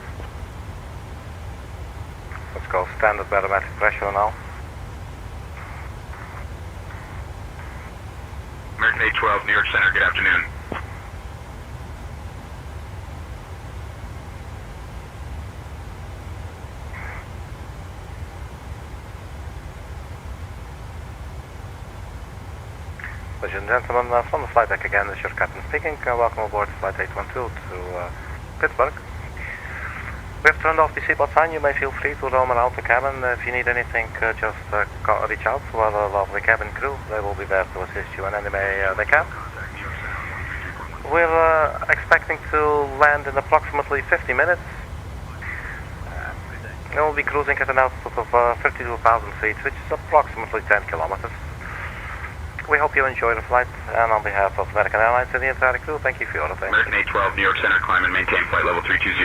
Let's go standard barometric pressure now. American 812, New York Center, good afternoon. Ladies and gentlemen, from the flight deck again, this is your captain speaking. Welcome aboard flight 812 to Pittsburgh. We have turned off the seatbelt sign. You may feel free to roam around the cabin. If you need anything, just reach out to our lovely cabin crew. They will be there to assist you in any way they can. We're expecting to land in approximately 50 minutes. And we'll be cruising at an altitude of 32,000 feet, which is approximately 10 kilometers. We hope you enjoy the flight, and on behalf of American Airlines and the entire crew, thank you for your attention. American 812, New York Center, climb and maintain flight level 320.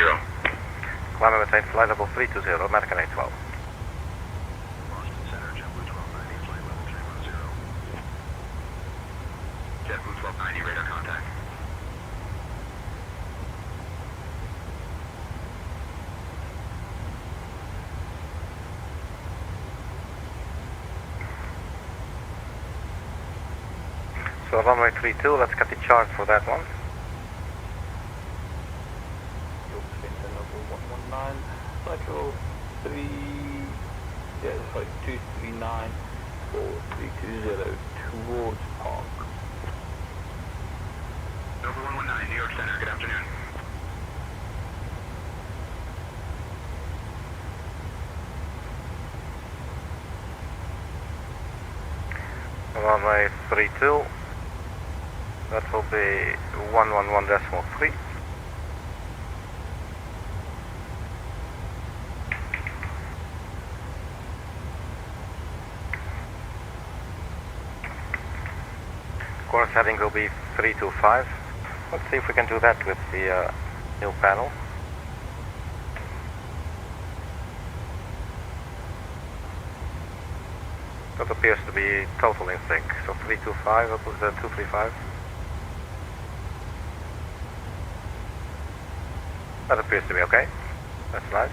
Climb and maintain flight level 320, American 812. Boston Center, JetBlue 1290, flight level 310. JetBlue 1290, radar contact. So runway 32, let's get the chart for that one. Level 119, cycle 3, yeah, it's like 239, 4320 towards Park. Nova 119, New York Center, good afternoon. Runway 32, that will be 111.3. Course heading will be 325. Let's see if we can do that with the new panel. That appears to be totally in sync. So 325, that was 235. That appears to be okay. That's nice.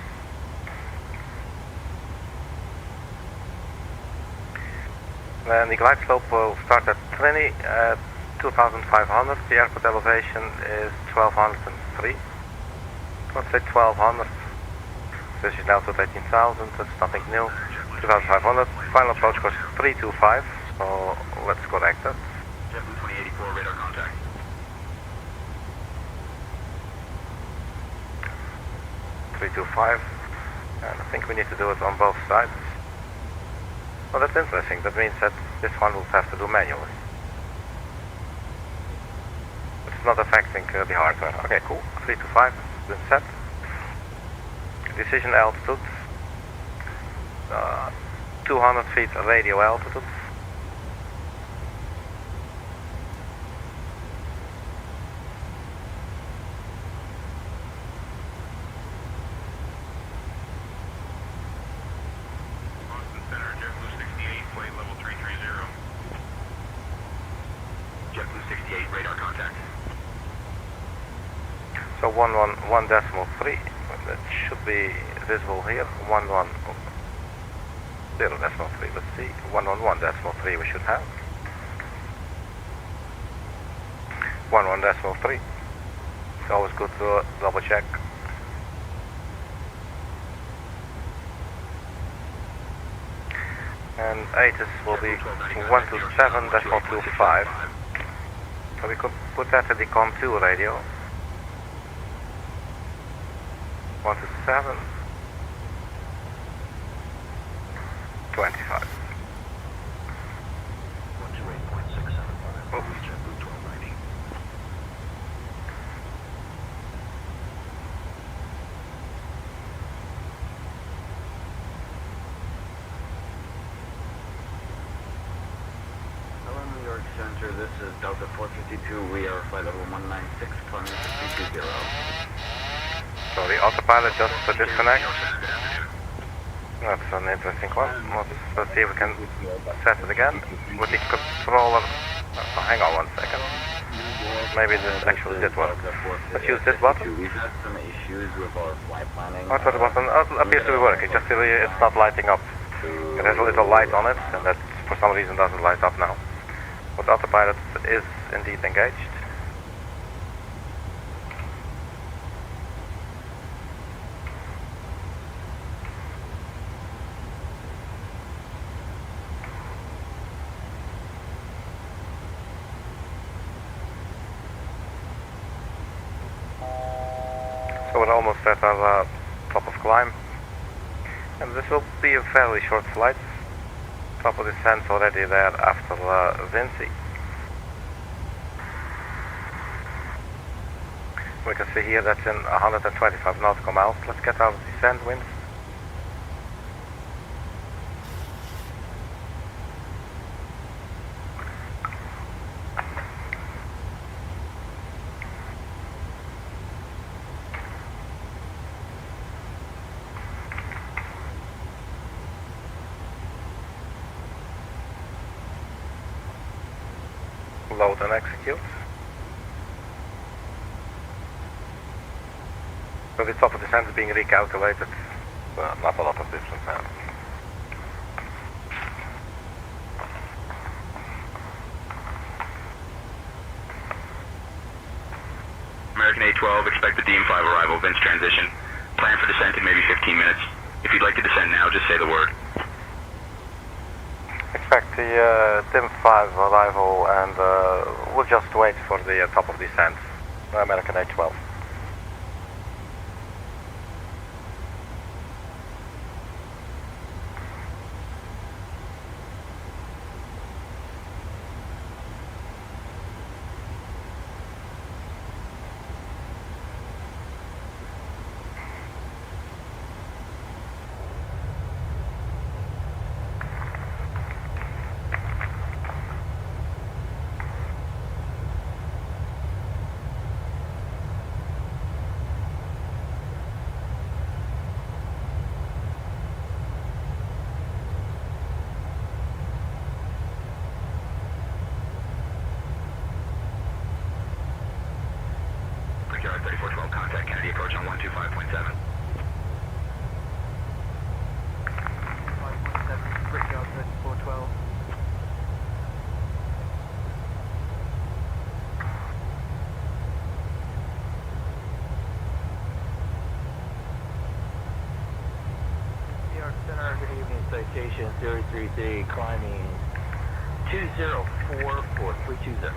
Then the glide slope will start at 20 at 2,500. The airport elevation is 1,203. Let's say 1,200. Position altitude 18,000. That's nothing new. 2,500. Final approach course 325. So let's correct that. JetBlue 2084, radar contact. 325. And I think we need to do it on both sides. Well, that's interesting. That means that this one will have to do manually. It's not affecting the hardware. Okay, cool. 325 has been set. Decision altitude. 200 feet radio altitude. Boston Center, JetBlue 68, flight level 330. JetBlue 68, radar contact. So 111.3. That should be visible here. 110.3. Let's see. 111.3 we should have. 11.3. It's always good to double check. And ATIS will be 127.25. So we could put that at the COM2 radio. 127. 25. 128.675. Oops. JetBlue 1290. Hello, New York Center. This is Delta 452. We are flight level 196, climbing 320. So the autopilot just disconnect. That's an interesting one. Let's see if we can set it again with the controller. Hang on 1 second. Maybe this actually did work. Let's use this button. We've had some issues with our flight planning. Oh, the button appears to be working. Just it's not lighting up. It has a little light on it, and that for some reason doesn't light up now. But autopilot is indeed engaged. So we're almost at our top of climb, and this will be a fairly short flight. Top of descent already there after VINSE. We can see here that's in 125 nautical miles. Let's get our descent winds. Load and execute. So the top of descent is being recalculated. Not a lot of difference now. 812, expect the DIM 5 arrival, VINSE transition. Plan for descent in maybe 15 minutes. If you'd like to descend now, just say the word. Expect the DIM 5 arrival, and we'll just wait for the top of descent. American 812. KEWR 3412, contact Kennedy approach on 125.7. 3412. New York Center, good evening, citation 033, climbing 204 for 320.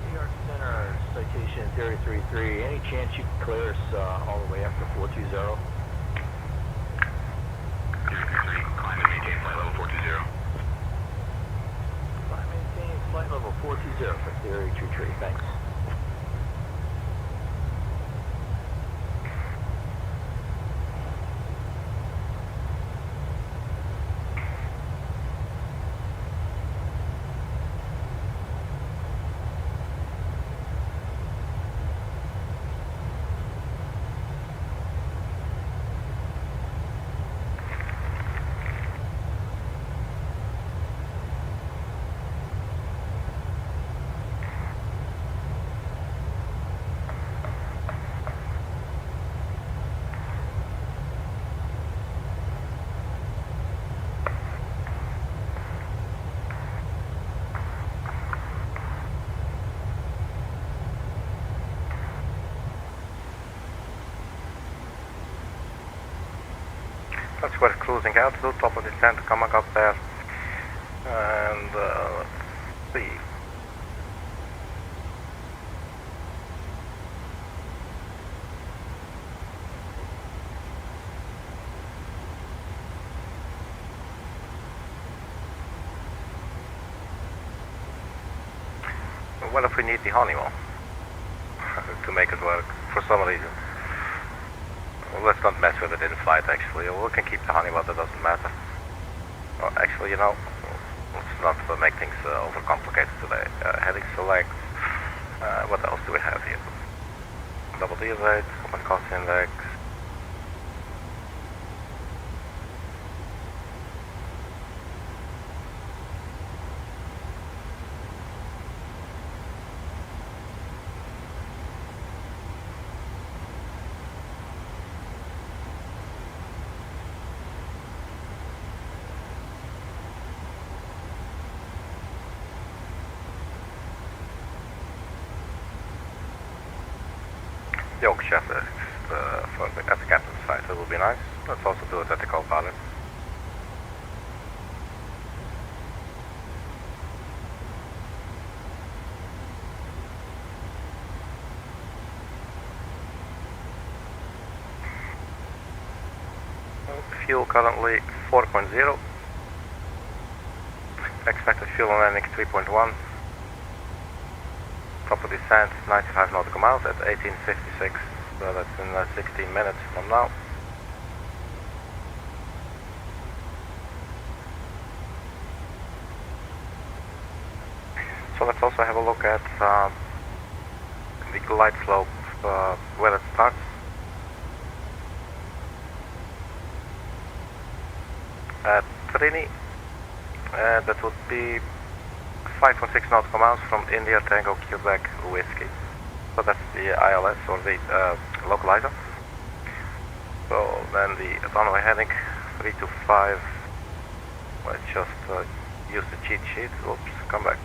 New York Center, citation 033, any chance you can clear us all the way up to 420? 033, climb and maintain flight level 420. Climb maintain flight level 420 for Theory 23, thanks. That's where cruising altitude, top of descent coming up there. And let's see. What if we need the honeymoon to make it work for some reason? Well, let's not mess with it in flight, actually. We can keep the honeymoon, that doesn't matter. Well, actually, you know, let's not make things overcomplicated today. Heading select. What else do we have here? Double D rate, open cost index. Yoke chef at the captain's side, that will be nice. Let's also do it at the co-pilot. Fuel currently 4.0. Expected fuel on landing 3.1. Top of descent 95 nautical miles at 1856. So that's in 16 minutes from now. So let's also have a look at the glide slope where it starts. At Trini, that would be 5.6 nautical miles from India Tango Quebec Whiskey. So that's the ILS or the localizer. So then the runway heading 325. Let's just use the cheat sheet. Oops, come back.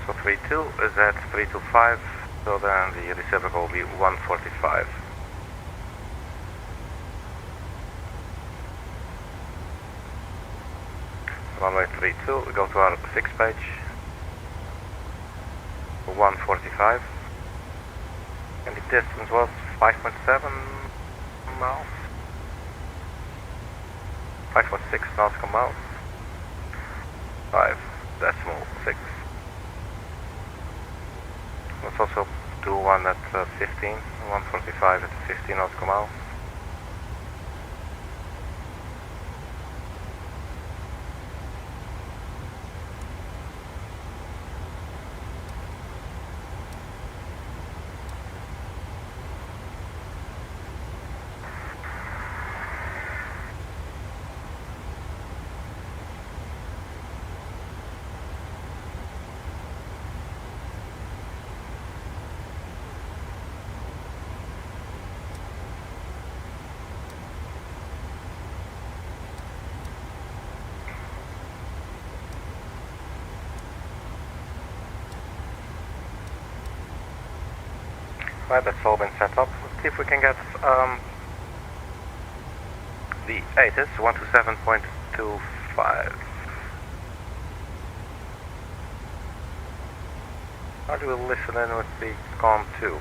So 32 is at 325, so then the reciprocal will be 145. Runway 32, we go to our 6 page, 145, and the distance was 5.7 miles, 5.6 nautical miles, 5.6. Let's also do one at 15, 145 at 15 nautical miles. Right, that's all been set up. Let's see if we can get the ATIS 127.25. How do we listen in with the COM 2?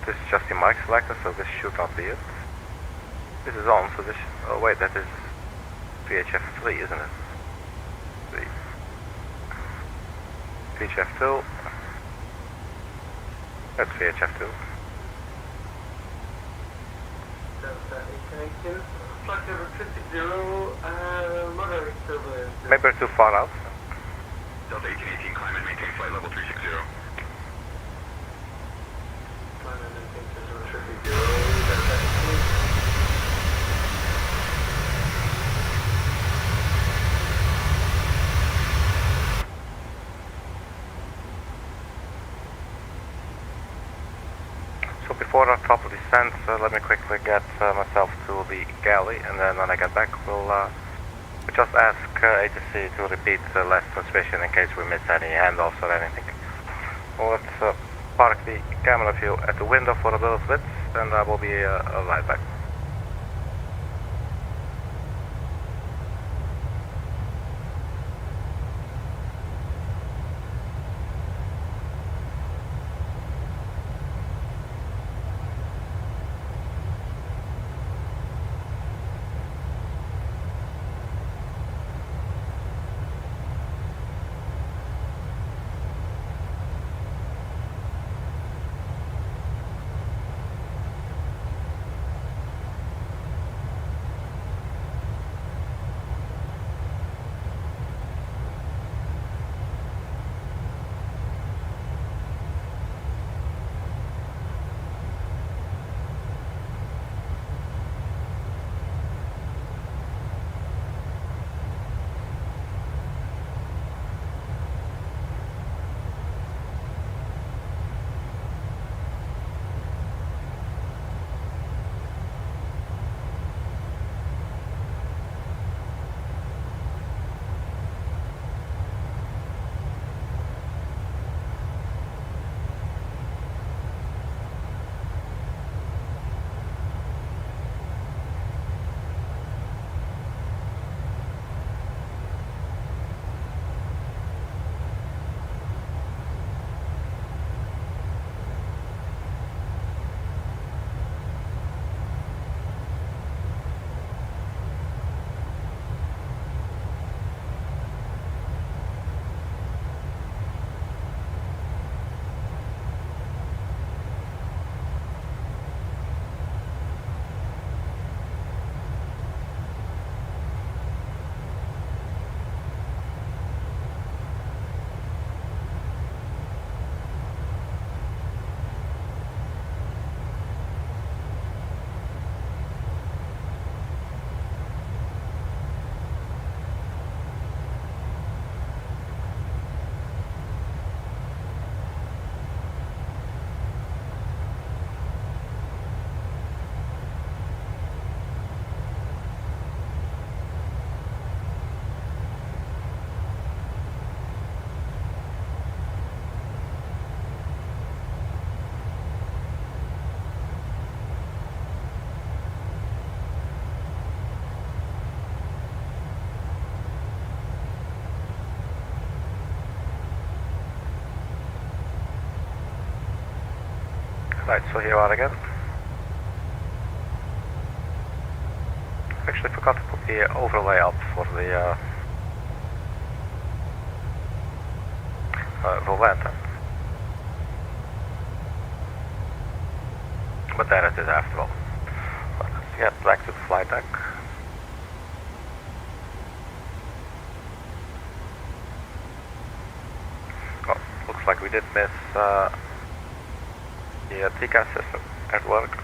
This is just the mic selector, so this should not be it. This is on, so this... oh wait, that is VHF3, isn't it? VHF2. That's VHF2. Maybe we're too far out. Delta 1818, climb and maintain flight level 360. Climb and maintain 360. So before our top of descent, let me quickly get myself to the galley, and then when I get back, we'll just ask ATC to repeat last transmission in case we miss any handoffs or anything. Well, let's park the camera view at the window for a little bit, and I will be right back. Right, so here you are again. Actually forgot to put the overlay up for the lantern. But there it is after all. But let's get back to the flight deck. Oh, looks like we did miss the TCAS system at work.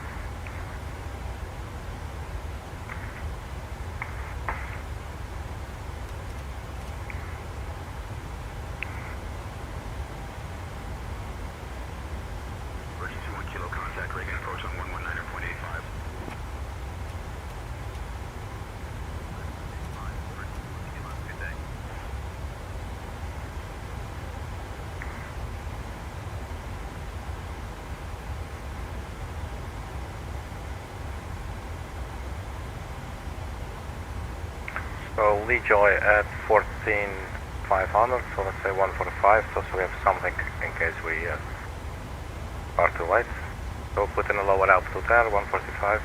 So Lee Joy at 14,500, so let's say 145, so we have something in case we are too late. So put in a lower altitude there, 145.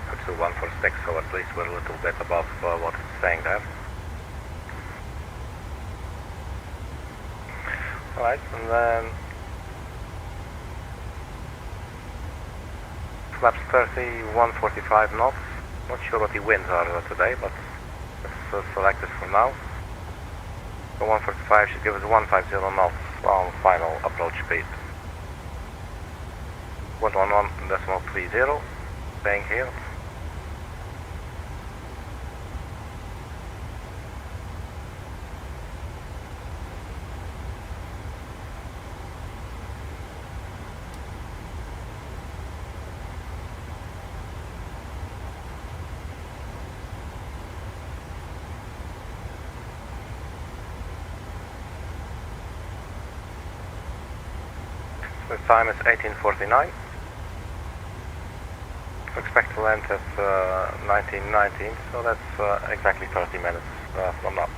Up to 146, so at least we're a little bit above what it's saying there. Alright, and then flaps 30, 145 knots. Not sure what the winds are today, but let's select this for now. So 145 should give us 150 knots on final approach speed. 111.30, staying here. The time is 18:49. Expect to land at 19:19, so that's exactly 30 minutes from now.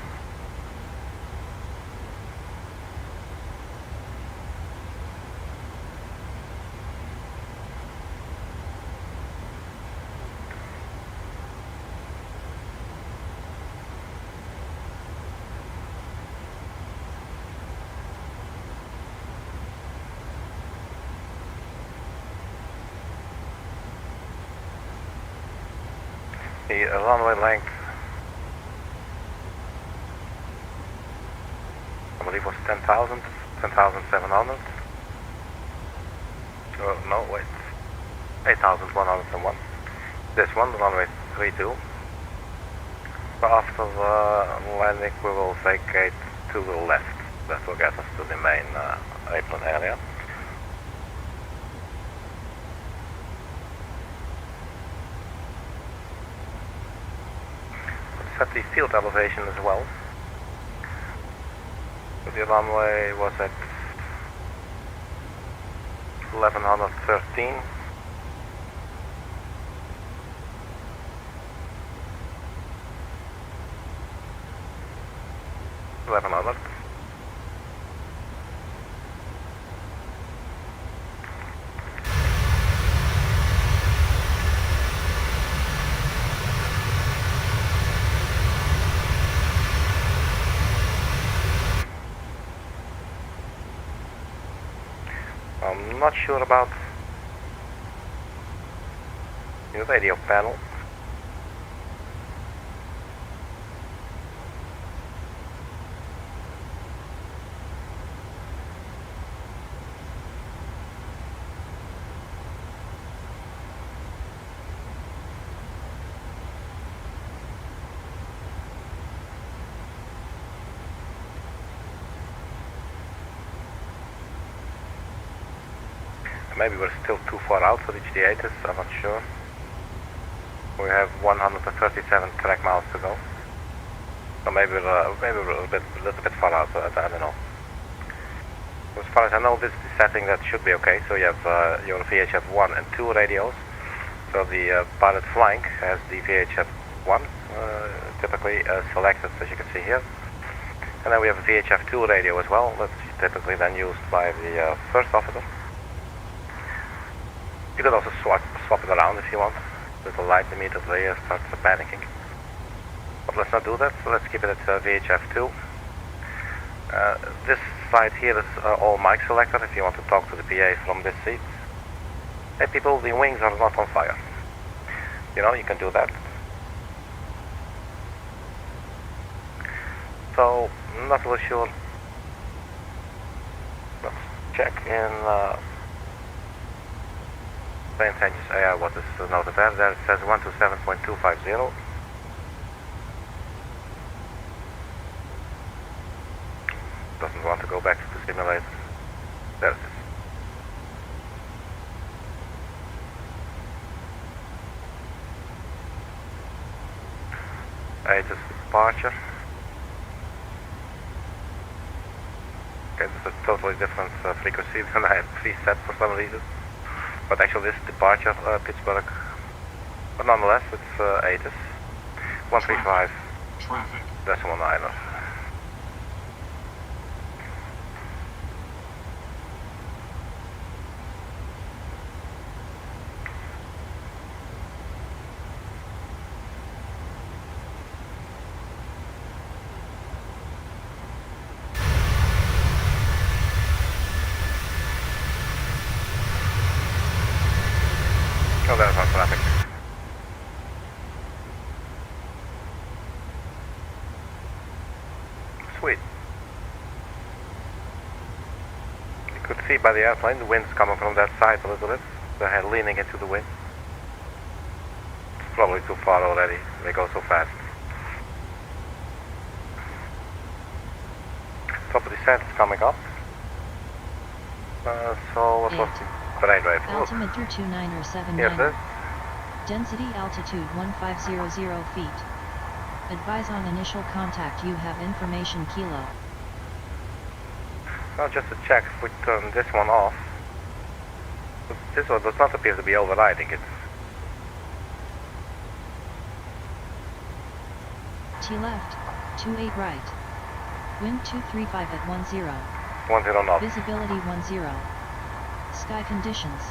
The runway length, I believe, was 10,000, 10,700. Oh, no, wait, 8,101. This one, runway 32. So after the landing, we will vacate to the left. That will get us to the main apron area. Set the field elevation as well. So the runway was at 1113. 1100. I'm not sure about the radio panel. Maybe we're still too far out to reach the ATIS, I'm not sure. We have 137 track miles to go. So maybe we're a little bit far out, I don't know. As far as I know, this is the setting that should be okay. So you have your VHF 1 and 2 radios. So the pilot flying has the VHF 1 typically selected, as you can see here. And then we have a VHF2 radio as well. That's typically then used by the first officer. You could also swap it around if you want. Little light immediately starts panicking. But let's not do that, so let's keep it at VHF2. This side here is all mic selector if you want to talk to the PA from this seat. Hey people, the wings are not on fire. You know, you can do that. So, not really sure. Let's check in plane changes. Yeah, what is noted there? There it says 127.250. Doesn't want to go back to the simulator. There it is. It is departure. Okay, this is a totally different frequency than I had preset for some reason. But actually this is departure, Pittsburgh. But nonetheless, it's ATIS. 135. Traffic. Decimal 9. Oh, there's our traffic. Sweet. You could see by the airplane the wind's coming from that side a little bit. The head leaning into the wind. It's probably too far already. They go so fast. Top of the descent is coming up. So what was the brain rate? Altimeter 2979. Yes, sir. Density altitude 1500 feet. Advise on initial contact, you have information kilo. Now just to check if we turn this one off. This one does not appear to be overriding it. T left, 28 right. Wind 235 at 10. 10 knots. Visibility 10. Sky conditions,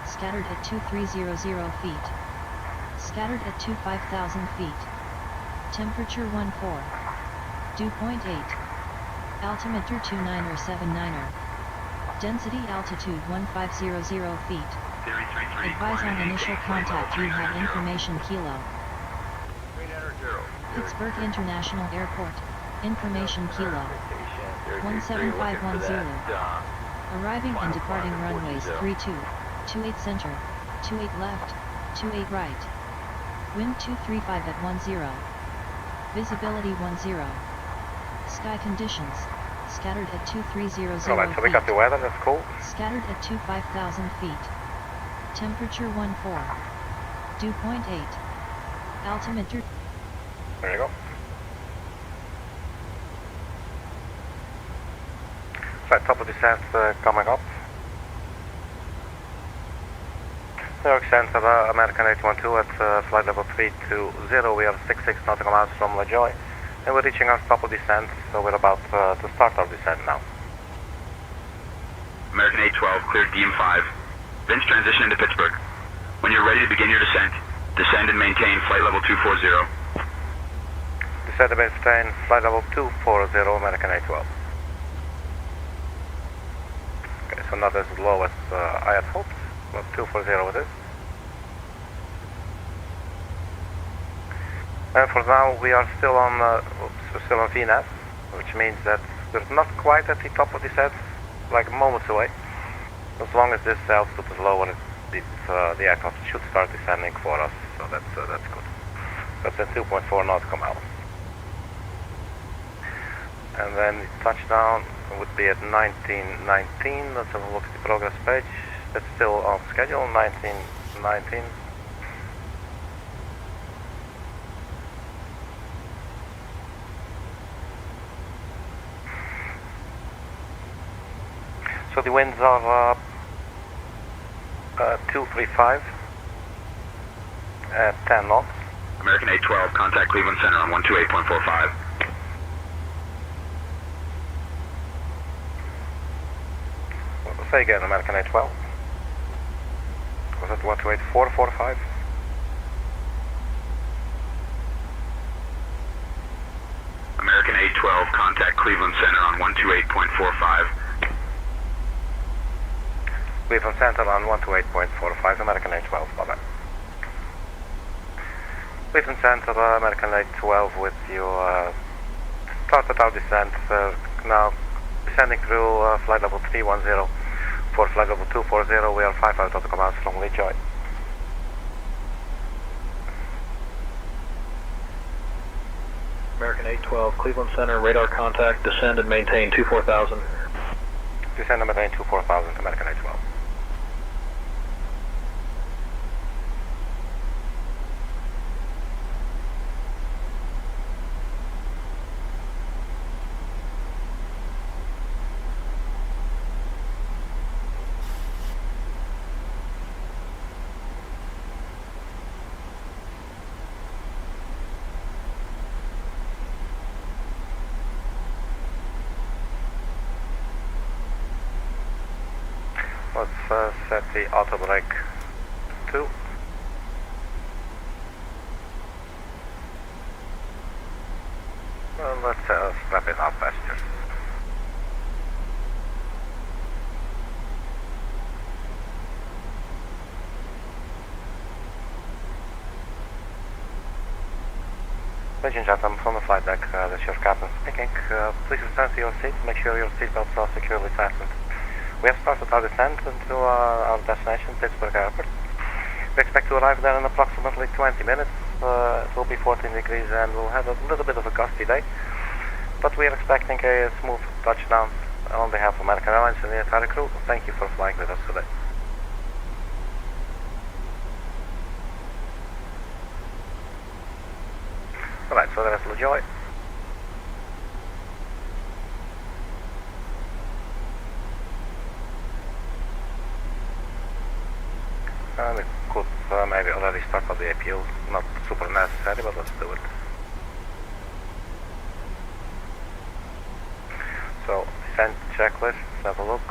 scattered at 2300 feet. Scattered at 25,000 feet. Temperature 14. Dew point 8. Altimeter 2979. Density altitude 1500 feet. Advise on initial contact, you have information kilo. Pittsburgh International Airport, information kilo. 17510. Arriving and departing runways 32, 28 center, 28 left, 28 right. Wind 235 at 10. Visibility 10. Sky conditions, scattered at 2300 Alright, so we feet. got the weather, that's cool. Scattered at 25,000 feet. Temperature 14. Dew point 8. Altimeter. There you go. Right, top of descent coming up. Newark Center, American 812 at flight level 320. We are 66 nautical miles from La Joy. And we're reaching our top of descent, so we're about to start our descent now. American 812, cleared DM5. VINSE transition into Pittsburgh. When you're ready to begin your descent, descend and maintain flight level 240. Descend and maintain flight level 240, American 812. Okay, so not as low as I had hoped, but 240 it is. And for now we are still on, we're still on VNAV, which means that we're not quite at the top of the set, like moments away. As long as this altitude is lower, the aircraft should start descending for us, so that's good. That's at 2.4 nautical miles. And then the touchdown would be at 1919. Let's have a look at the progress page. It's still on schedule, 1919. So the winds are 235 at 10 knots. American 812, contact Cleveland Center on 128.45. Say again, American 812. Was it 128.445? American 812, contact Cleveland Center on 128.45. Cleveland Center on 128.45, American 812, bye-bye. Cleveland Center, American 812 with you, started our descent, now descending through flight level 310 for flight level 240, we are 5 out of the commands from Lee Joy. American 812, Cleveland Center, radar contact, descend and maintain 24,000. Descend and maintain 24,000, American 812. Let's set the auto brake 2. Well, let's strap in our passengers. Ladies and gentlemen, from the flight deck, this is your captain speaking. Please return to your seats, make sure your seatbelts are securely fastened. We have started our descent into our destination, Pittsburgh Airport. We expect to arrive there in approximately 20 minutes. It will be 14 degrees and we'll have a little bit of a gusty day. But we are expecting a smooth touchdown on behalf of American Airlines and the entire crew. Thank you for flying with us today. Alright, so there's LaJoy. And we could maybe already start on the APU, not super necessary, but let's do it. So, descent checklist, let's have a look.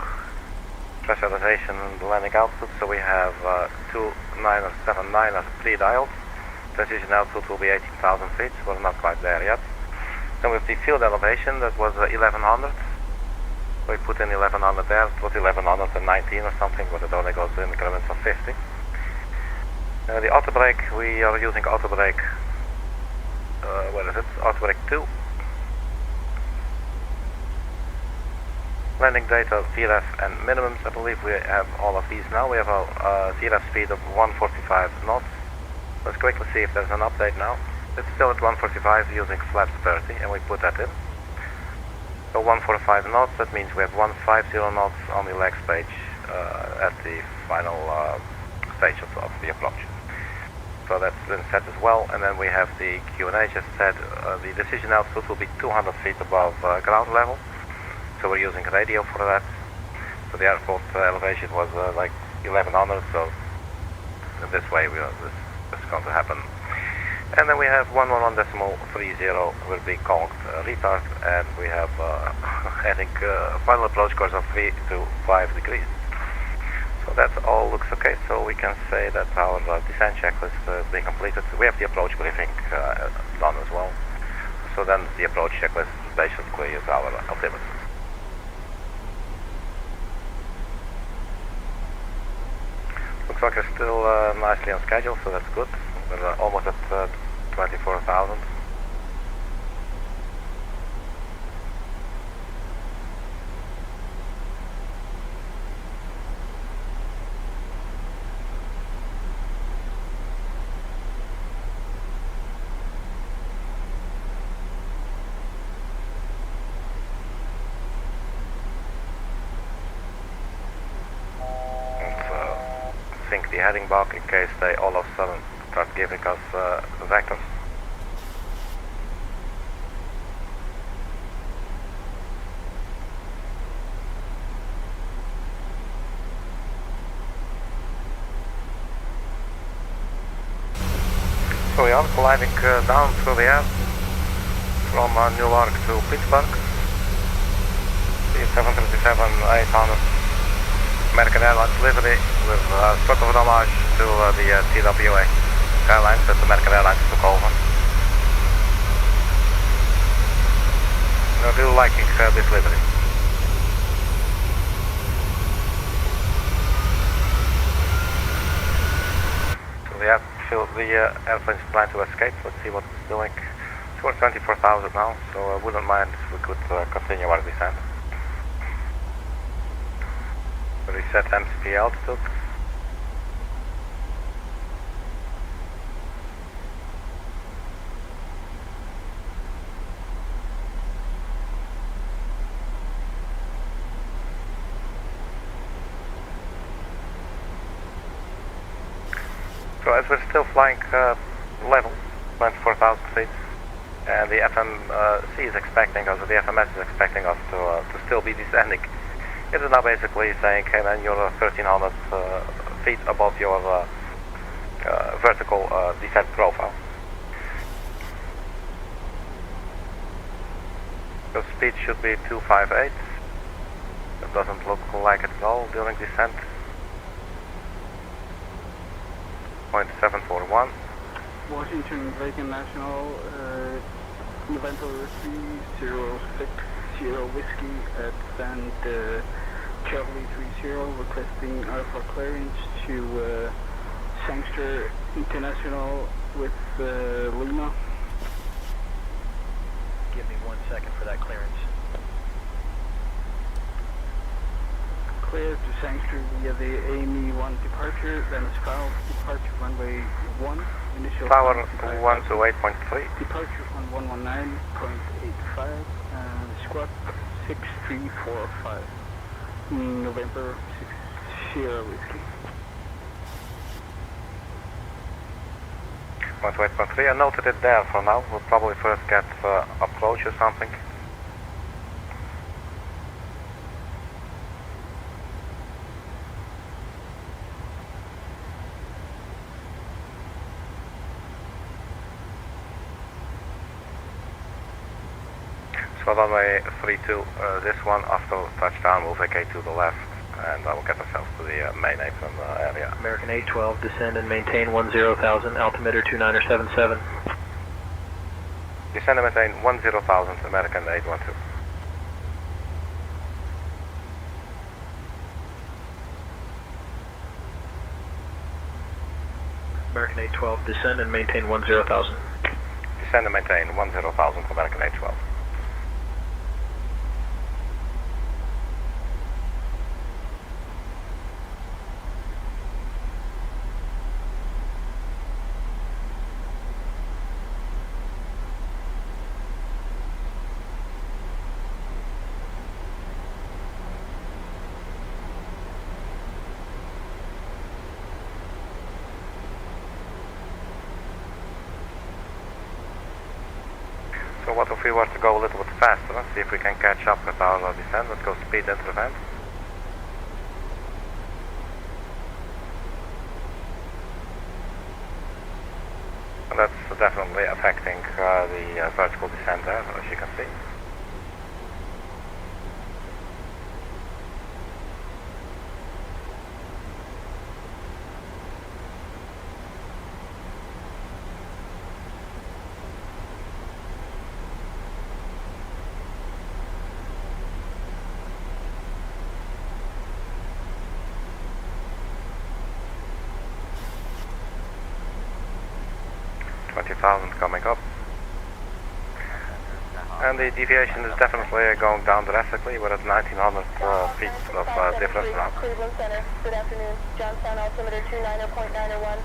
Pressurization and landing altitude, so we have 2979 as pre-dialed. Transition altitude will be 18,000 feet, so we're not quite there yet. Then with the field elevation, that was 1100. We put in 1100 there, it was 1119 or something, but it only goes in increments of 50. The auto brake, we are using auto brake, where is it? Auto brake 2. Landing data, VREF and minimums, I believe we have all of these now. We have a VREF speed of 145 knots. Let's quickly see if there's an update now. It's still at 145 using flaps 30, and we put that in. So 145 knots, that means we have 150 knots on the legs page at the final stage of the approach. So that's been set as well, and then we have the Q&A just said the decision altitude will be 200 feet above ground level. So we're using radio for that. So the airport elevation was like 1100, so in this way this is going to happen. And then we have 111.30 will be called retard, and we have I think final approach course of 3 to 5 degrees. So that all looks okay, so we can say that our descent checklist has been completed. We have the approach briefing done as well. So then the approach checklist basically is our altimeter. Looks like we're still nicely on schedule, so that's good. We're almost at 24,000. Think the heading back in case they all of a sudden start giving us vectors. So we are gliding down through the air from Newark to Pittsburgh. The 737-800 American Airlines livery with sort of an homage to the TWA Airlines that American Airlines took over. I'm really liking this livery. So the airplane's trying to escape. Let's see what it's doing. It's worth 24,000 now, so I wouldn't mind if we could continue our descent. Reset MCP altitude. So as we're still flying level, 24,000 feet, and the FMC is expecting us, or the FMS is expecting us to still be descending. It is now basically saying, hey man, you're 1,300 feet above your vertical descent profile. The speed should be 258. It doesn't look like it at all during descent. 0.741. Washington Reagan National, November 306 Whiskey at Stand Charlie 30, requesting Alpha clearance to Sangster International with Lima. Give me 1 second for that clearance. Clear to Sangster via the AME-1 departure, then is foul, departure runway 1, initial Tower 128.3. Departure on 119.85, and squawk 6345, November 60 Whiskey. 128.3, I noted it there for now. We'll probably first get approach or something. So runway 32, this one, after touchdown we'll vacate to the left and I will get ourselves to the main apron area. American 812, descend and maintain 10,000, altimeter 2977. Descend and maintain 10,000, American 812. American 812, descend and maintain 10,000. Descend and maintain 10,000, American 812. So what if we were to go a little bit faster? Let's see if we can catch up with our descent. Let's go speed intervent. And that's definitely affecting the vertical descent there, as you can see. Coming up, and the deviation is definitely going down drastically. We're at 1,900 feet of difference now. Cleveland Center, good afternoon. Johnstown altimeter 29.901.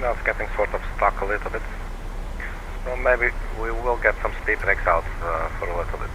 Now it's getting sort of stuck a little bit. So maybe we will get some speed breaks out for a little bit.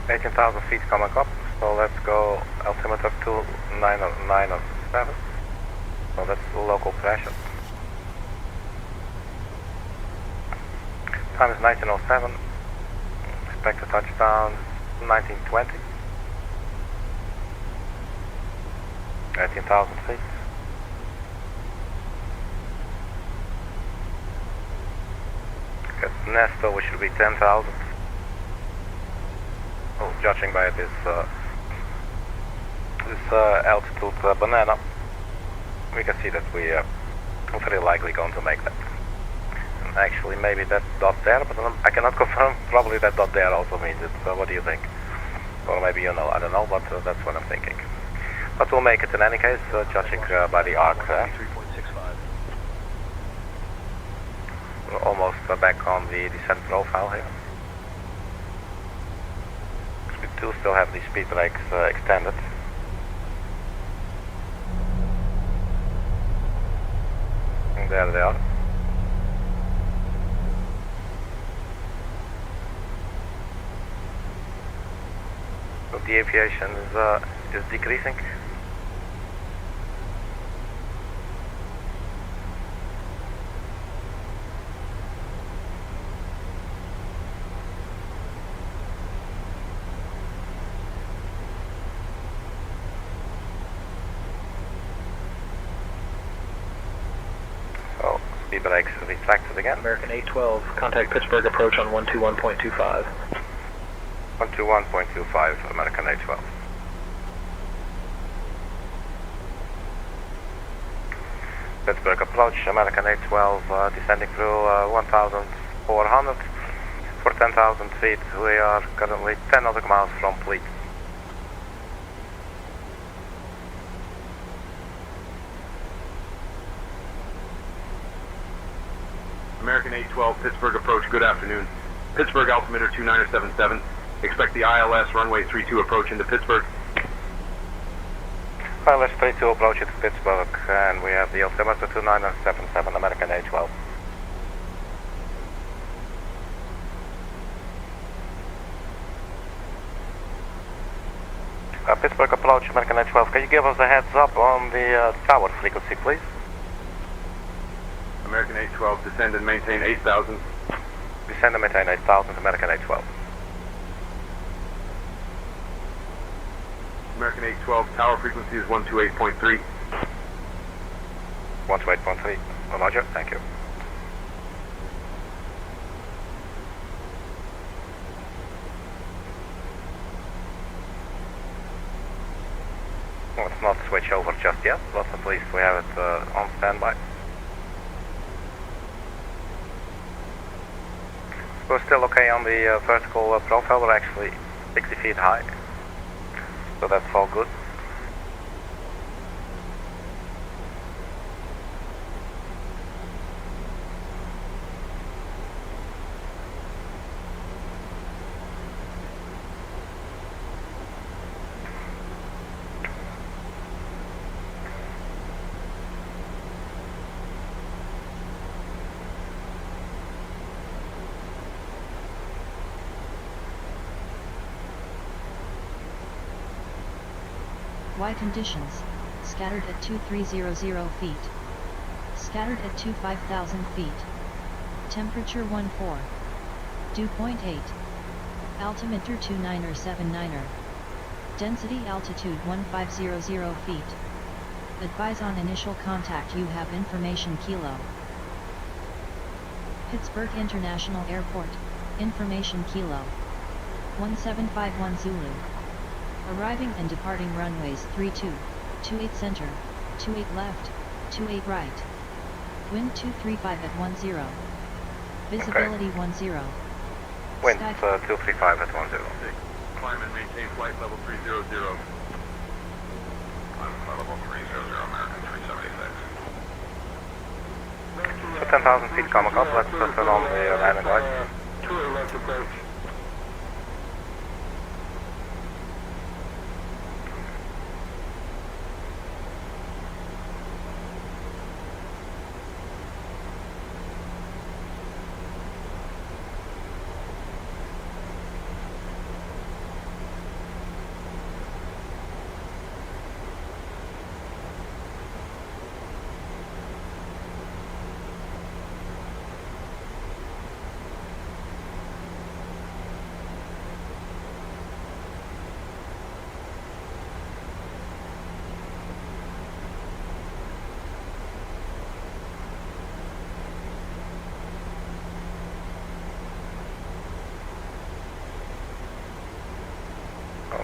18,000 feet coming up, so let's go altimeter 2997. So that's local pressure. Time is 1907. Expect to touchdown 1920. 18,000 feet. At Nesto, we should be 10,000. Oh, judging by this altitude banana, we can see that we are very likely going to make that. And actually, maybe that dot there, but I cannot confirm. Probably that dot there also means it. So what do you think? Or maybe you know, I don't know, but that's what I'm thinking. But we'll make it in any case, judging by the arc. 3.65. We're almost back on the descent profile here. We do still have the speed brakes extended. And there they are. So the aviation is decreasing. Speed brakes retracted again. American 812, contact Pittsburgh approach on 121.25. 121.25, American 812. Pittsburgh approach, American 812, descending through 1,400 for 10,000 feet. We are currently 10 nautical miles from fleet. American 812, Pittsburgh approach, good afternoon. Pittsburgh altimeter 2977. Expect the ILS runway 32 approach into Pittsburgh. ILS 32 approach into Pittsburgh, and we have the altimeter 2977, American 812. Pittsburgh approach, American 812. Can you give us a heads up on the tower frequency, please? American 812, descend and maintain 8,000. Descend and maintain 8,000, American 812. American 812, tower frequency is 128.3. 128.3, roger, thank you. Let's not switch over just yet, but at least we have it on standby. We're still okay on the vertical profile. We're actually 60 feet high, so that's all good. Y conditions, scattered at 2300 feet. Scattered at 25,000 feet. Temperature 14. Dew point 8. Altimeter 2979er. Density altitude 1500 feet. Advise on initial contact you have information kilo. Pittsburgh International Airport, information kilo. 1751 Zulu. Arriving and departing runways 32, 28 center, 28 left, 28 right. Wind 235 at 10. Visibility 10. Wind 235 at 10. Climb and maintain flight level 300. Climb flight level 300, American 376. 10,000 feet coming up, let's turn on the landing lights. Tour left approach.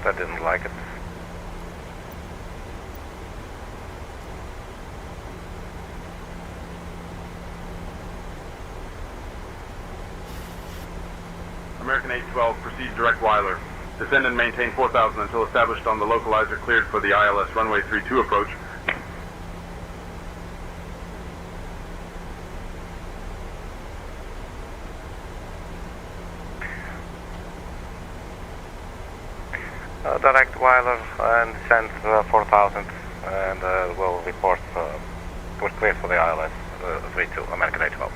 I didn't like it. American 812, proceed direct Weiler. Descend and maintain 4,000 until established on the localizer cleared for the ILS runway 32 approach. Direct Weiler and descend 4,000 and we'll report we're cleared for the ILS 32, American 812.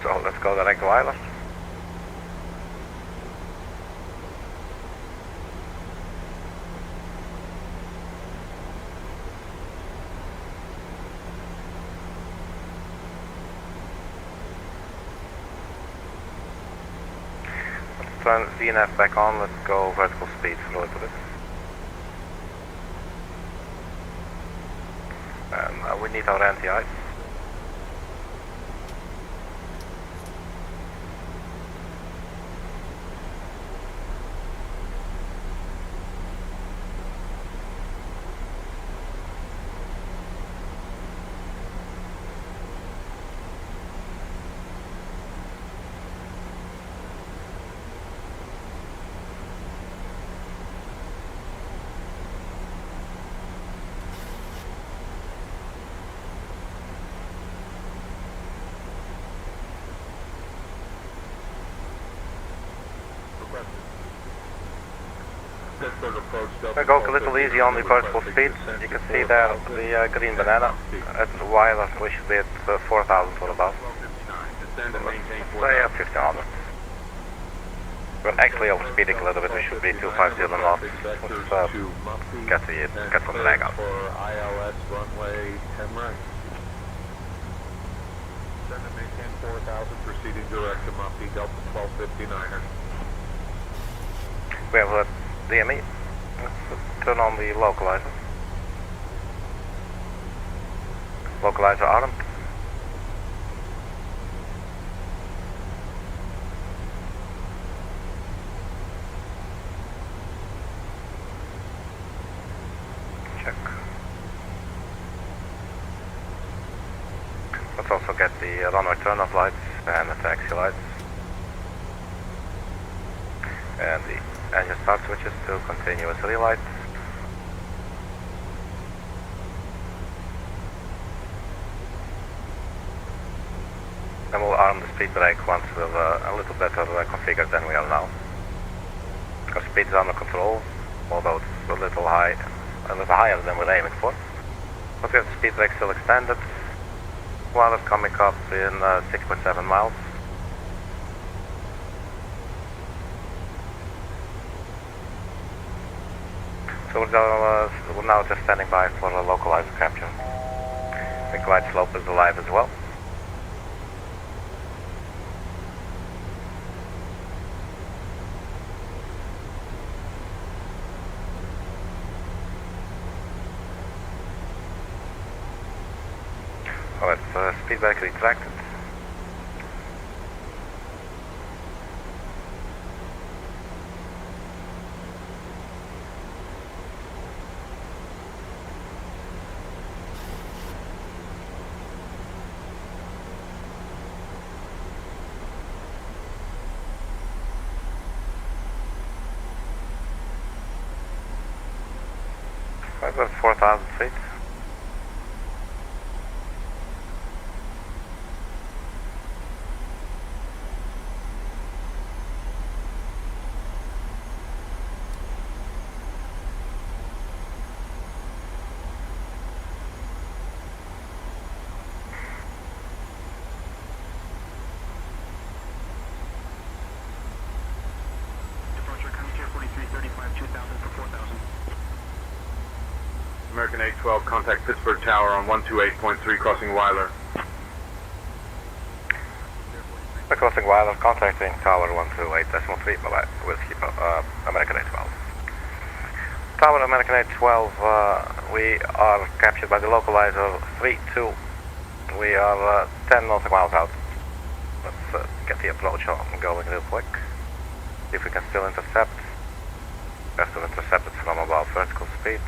So let's go direct Weiler. Turn VNF back on, let's go vertical speed for a little bit. And we need our anti-ice. Go a little easy on the vertical speed. You can see there the green banana. At Weiler we should be at 4,000 or above. Say 1,500. We're actually overspeeding a little bit. We should be 250 knots. Let's get some lag out. For ILS runway 10 right. Descend and maintain 4,000, proceeding direct to Muffy, Delta 1259er. We have a DME. Let's turn on the localizer. Localizer armed. Check. Let's also get the runway turn-off lights and the taxi lights. And the engine start switches to continuous relight. And we'll arm the speed brake once we're a little better configured than we are now. Our speed is under control, although it's a little higher than we're aiming for. But we have the speed brake still extended. While it's coming up in 6.7 miles. So we're now just standing by for a localizer capture. The glide slope is alive as well. Oh, it's speed brake retracted. About 4,000 feet. Departure, come here, 4335, 2,000 for 4,000. American 812, contact Pittsburgh Tower on 128.3 crossing Weiler. We're crossing Weiler, contacting Tower 128.3, Whiskey, American 812. Tower American 812, we are captured by the localizer 32. We are 10 nautical miles out. Let's get the approach on going real quick. See if we can still intercept. Best of intercepted from above vertical speed.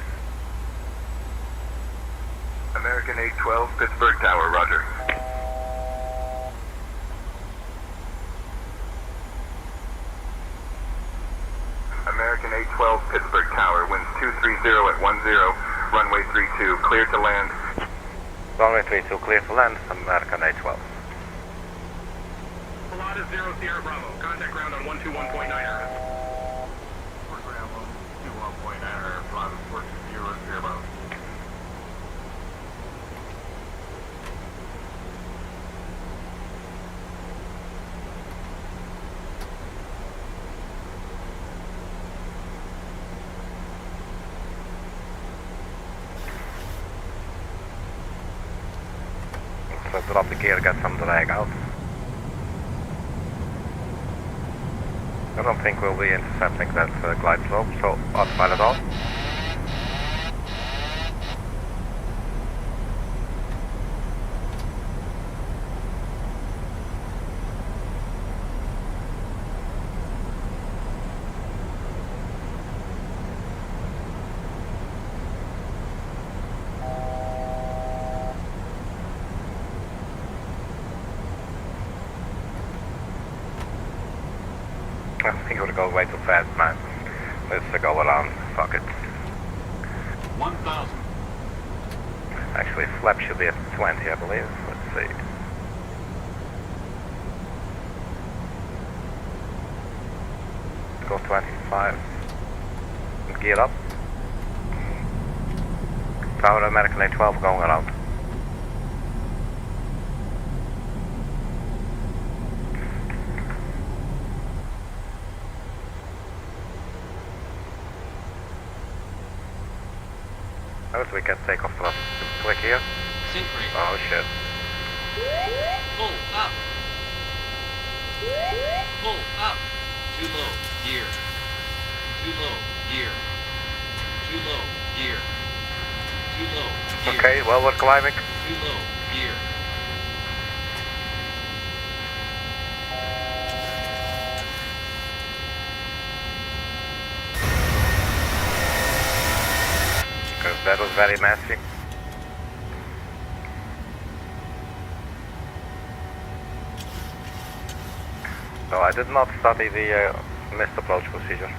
American 812, Pittsburgh Tower, roger. American 812, Pittsburgh Tower, winds 230 at 10, runway 32, clear to land. Runway 32, clear to land, American 812. Pilot 0 Sierra Bravo, contact ground on 121.9er. Ground 121.9er, pilot 0 Sierra Bravo. So drop the gear, get some drag out. I don't think we'll be intercepting that glide slope, so autopilot off. I think we're going way too fast, man. Let's go around. Fuck it. 1,000. Actually, flap should be at 20, I believe. Let's see. Go 25. Gear up. Tower American 812 going around. Notice we can take off thrust. Click here. Sync rate. Oh shit. Pull up. Pull up. Too low. Gear. Too low. Gear. Too low. Gear. Too low. Gear. Okay, well we're climbing. Too low. Gear. Because that was very messy. No, I did not study the missed approach procedure.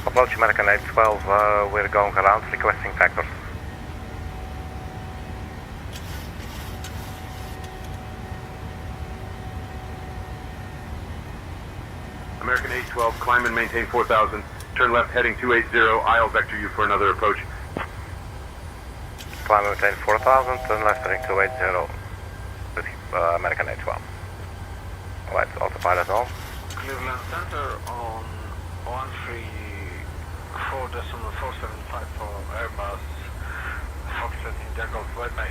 Approach American 812, we're going around requesting factors. American 812, climb and maintain 4,000. Turn left heading 280, I'll vector you for another approach. Climb and maintain 4,000, turn left heading 280 with American 812. Alright, autopilot on. Cleveland Center on 134.475 for Airbus Foxtrot India Golf White Bay.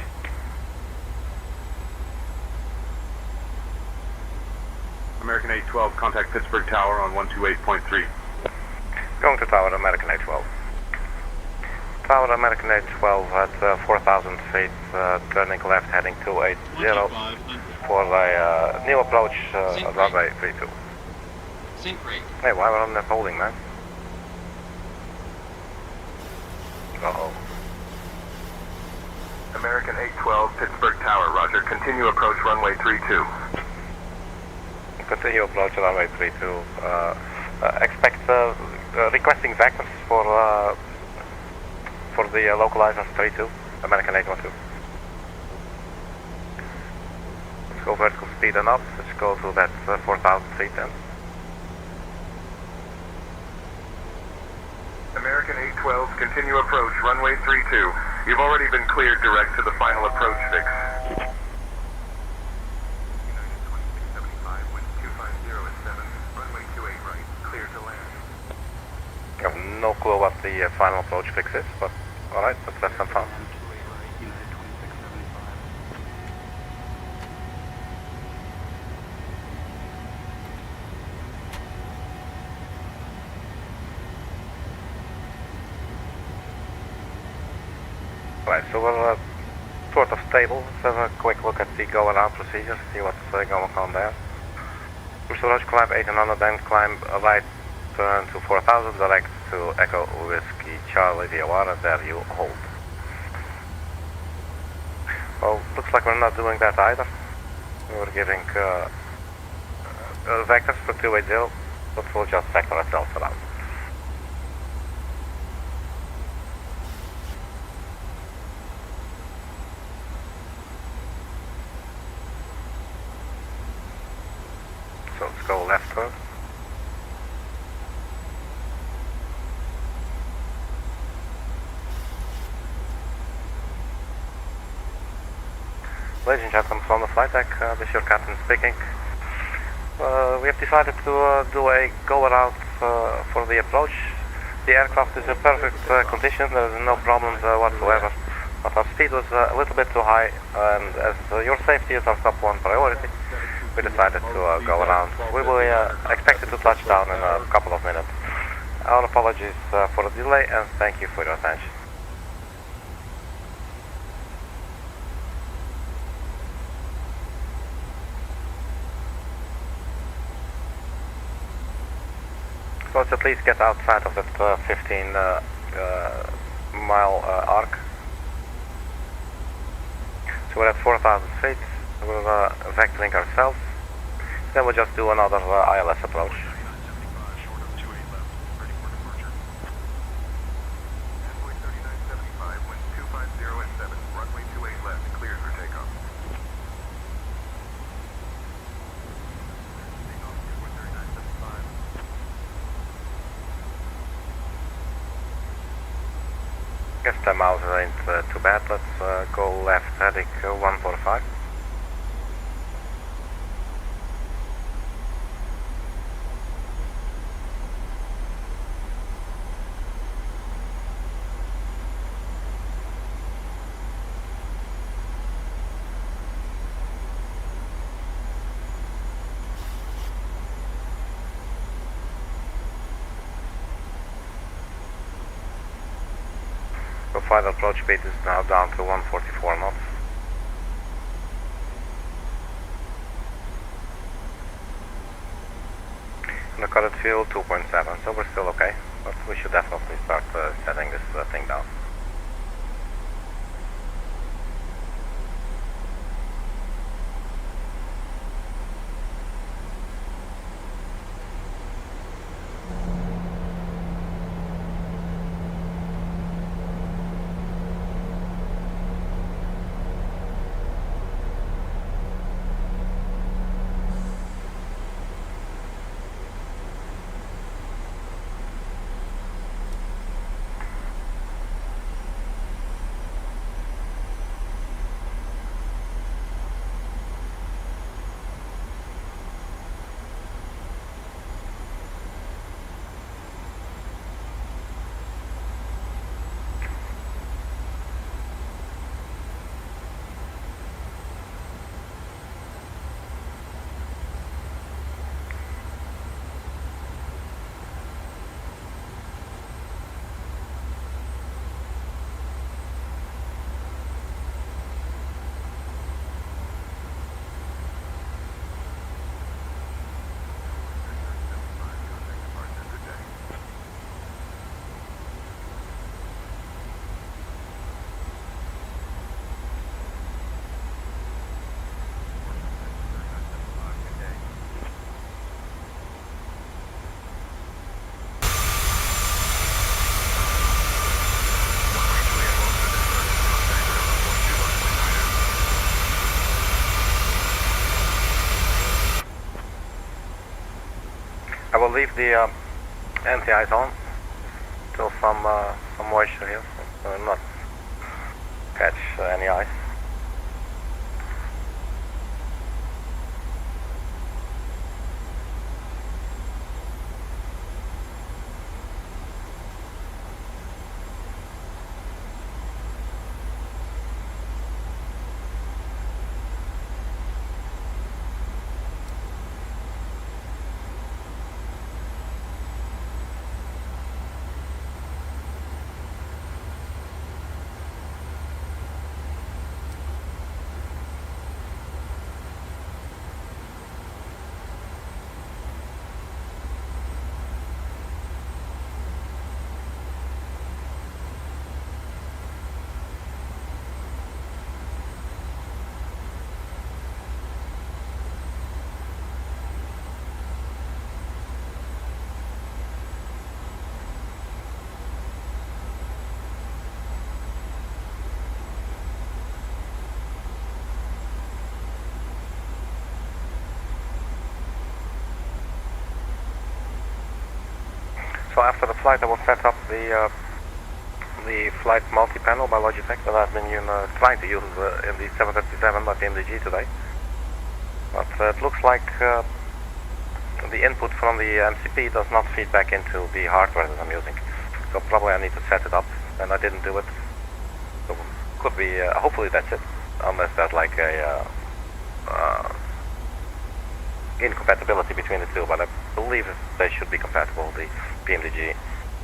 American 812, contact Pittsburgh Tower on 128.3. Going to Tower American 812. Tower American 812 at 4,000 feet, turning left heading 280 for a new approach runway 32. Sync rate. Hey, why were on that holding, man? Uh-oh. American 812, Pittsburgh Tower, roger. Continue approach runway 32. Continue approach runway 32. Expect requesting vectors for the localizer 32, American 812. Let's go vertical speed and up. Let's go to that 4,000 feet then. American 812, continue approach runway 32. You've already been cleared direct to the final approach fix. I have no clue what the final approach fix is, but alright, let's have some fun. Right, so we're sort of stable. Let's have a quick look at the go-around procedure, see what's going on there. First approach, climb 1800, then climb a right turn to 4000, direct to Echo Whiskey Charlie VOR, and there you hold. Well, looks like we're not doing that either. We're giving vectors for 280, but we'll just vector ourselves around. So let's go left turn. Ladies and gentlemen from the flight deck, this is your captain speaking. We have decided to do a go-around for the approach. The aircraft is in perfect condition, there is no problems whatsoever. But our speed was a little bit too high, and as your safety is our top one priority, we decided to go around. We will expect it to touch down in a couple of minutes. Our apologies for the delay, and thank you for your attention. So let's at least get outside of that 15-mile arc. So we're at 4,000 feet, we're vectoring ourselves, then we'll just do another ILS approach. Guess the mouse ain't too bad. Let's go left heading 145. So final approach speed is now down to 144 knots. And the current fuel 2.7, so we're still okay, but we should definitely start setting this thing down. I will leave the anti-ice on till some moisture here, so not catch any ice. So after the flight, I will set up the flight multi-panel by Logitech that I've been trying to use in the 737 by PMDG today. But it looks like the input from the MCP does not feed back into the hardware that I'm using. So probably I need to set it up, and I didn't do it. So could be, hopefully that's it, unless there's like a incompatibility between the two, but I believe they should be compatible, the PMDG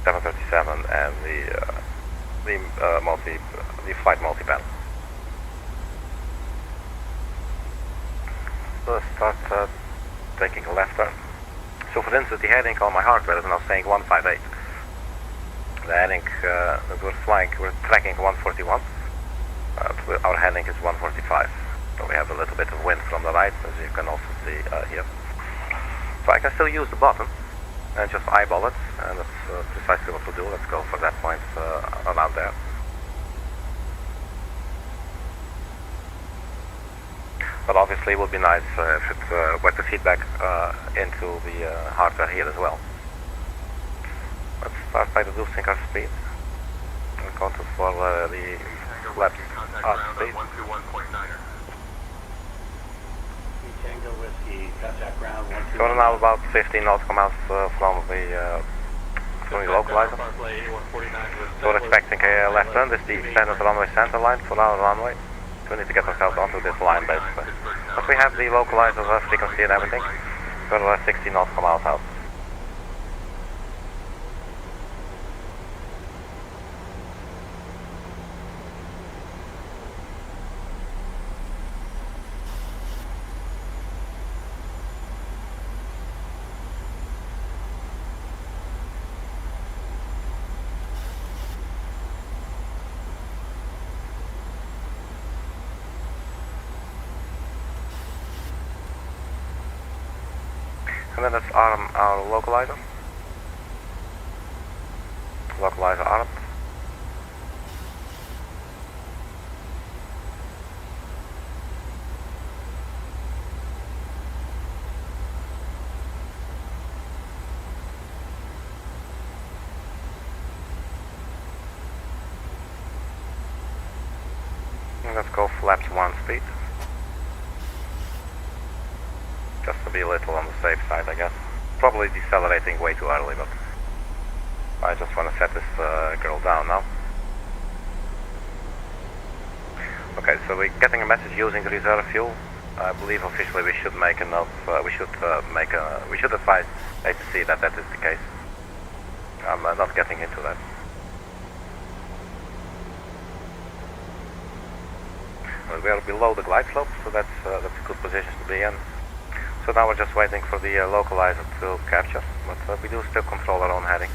737 and the flight multi-panel. So let's start taking a left turn. So for instance, the heading on my hardware is now saying 158. The heading that we're flying, we're tracking 141. Our heading is 145. So we have a little bit of wind from the right, as you can also see here. So I can still use the button and just eyeball it, and that's precisely what we'll do. Let's go for that point around there. But obviously it would be nice if it were to feedback into the hardware here as well. Let's start by reducing our speed. We'll go for the left speed. Tango Whiskey, contact ground 121. So we're now about 15 nautical miles from the localizer. So we're expecting a left turn. This is the extended runway center line for our runway. So we need to get ourselves onto this line basically. But we have the localizer frequency and everything. So we're 16 nautical miles out. And then let's arm our localizer. Localizer armed. And let's go flaps 1 speed. Just to be a little on the safe side, I guess. Probably decelerating way too early, but I just want to set this girl down now. Okay, so we're getting a message using reserve fuel. I believe officially we should make a note. We should advise ATC that that is the case. I'm not getting into that. Well, we are below the glide slope, so that's a good position to be in. So now we're just waiting for the localizer to capture, but we do still control our own heading.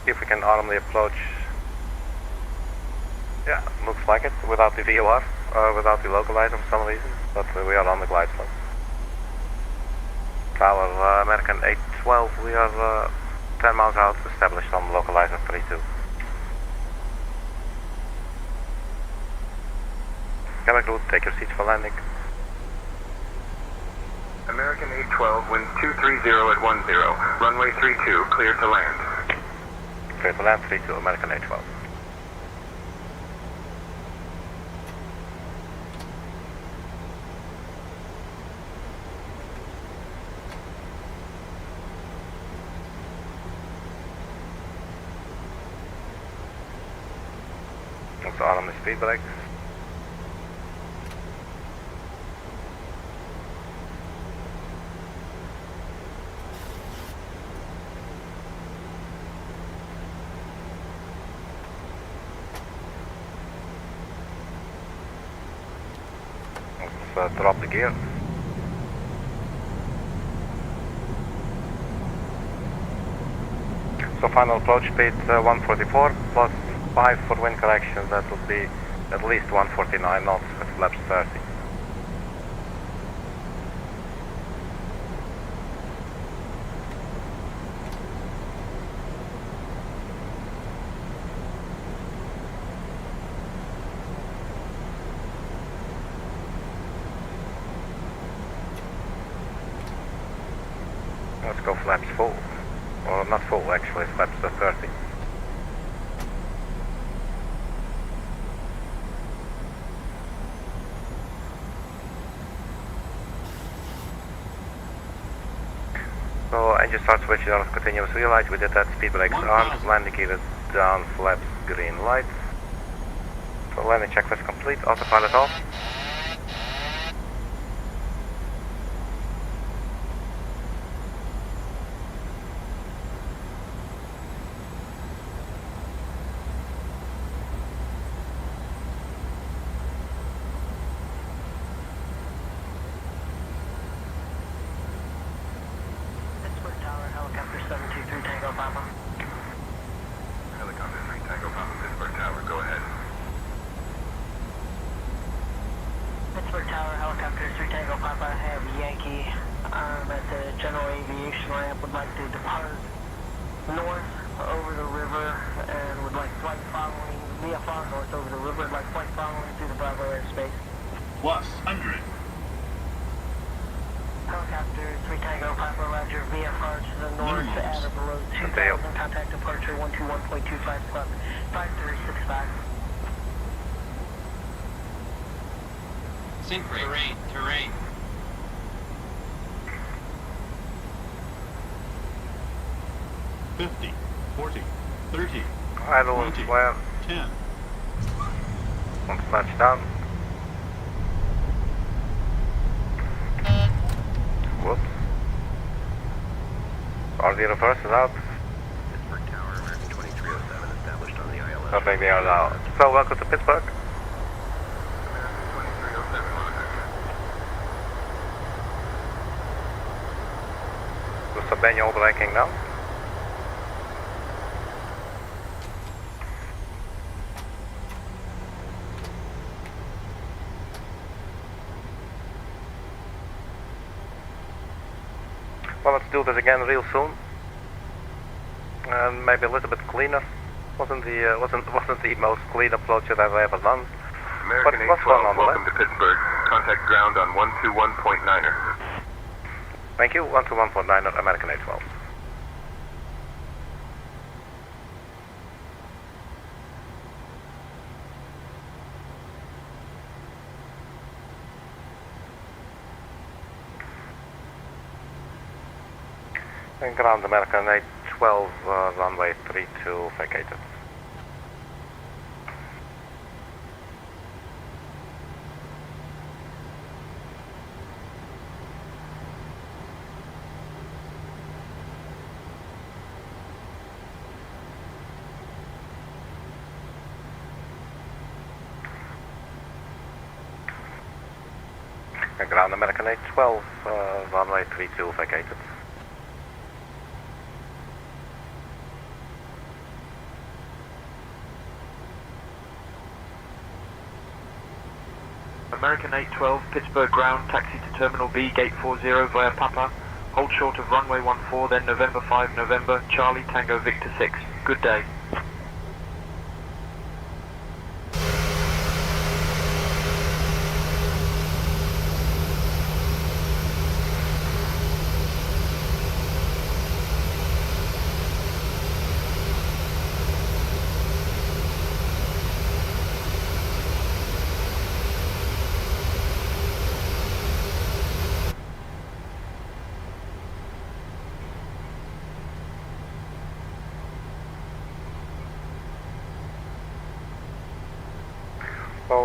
See if we can arm the approach. Yeah, looks like it, without the VOR, without the localizer for some reason, but we are on the glide slope. Tower American 812, we are 10 miles out, established on localizer 32. Cabin crew, take your seats for landing. American 812, wind 230 at 10, runway 32, clear to land. Clear to land, 32, American 812. are on the speed brakes. Let's drop the gear. So final approach speed 144 plus 5 for wind correction, that would be at least 149 knots at flaps 30. Let's go flaps full. Or not full actually, flaps 30. So engine start switch on continuous relight, we did that, speed brakes on, landing gear is down, flaps green light. So landing checklist complete, autopilot off. Helicopter 723 Tango Papa. Helicopter 3 Tango Papa, Pittsburgh Tower, go ahead. Pittsburgh Tower, Helicopter 3 Tango Papa, I have Yankee. I'm at the general aviation ramp, would like to depart north over the river and would like flight following, VFR north over the river, would like flight following through the Bravo airspace. Plus 100. Helicopter 3 Tango Papa, roger, VFR to the north at or below 2,000, contact departure 121.25 club 5365. Sync rate. Terrain. 50, 40, 30, Idle 20, flare. 10. One flash down. Whoops. RD reverse is out. Pittsburgh Tower, American 2307, established on the ILS. Perfect, they are out. So welcome to Pittsburgh. American 2307, monitor. Do some manual braking now. Well, let's do this again real soon, and maybe a little bit cleaner. Wasn't the most clean approach that I've ever done. American What's going 812, on welcome there? to Pittsburgh. Contact ground on 121.9er. Thank you. 121.9 American 812. And ground American 812, runway 32 vacated. And ground American 812, runway 32 vacated. American 812, Pittsburgh ground, taxi to Terminal B, gate 40 via Papa. Hold short of runway 14, then November 5, November, Charlie Tango Victor 6. Good day.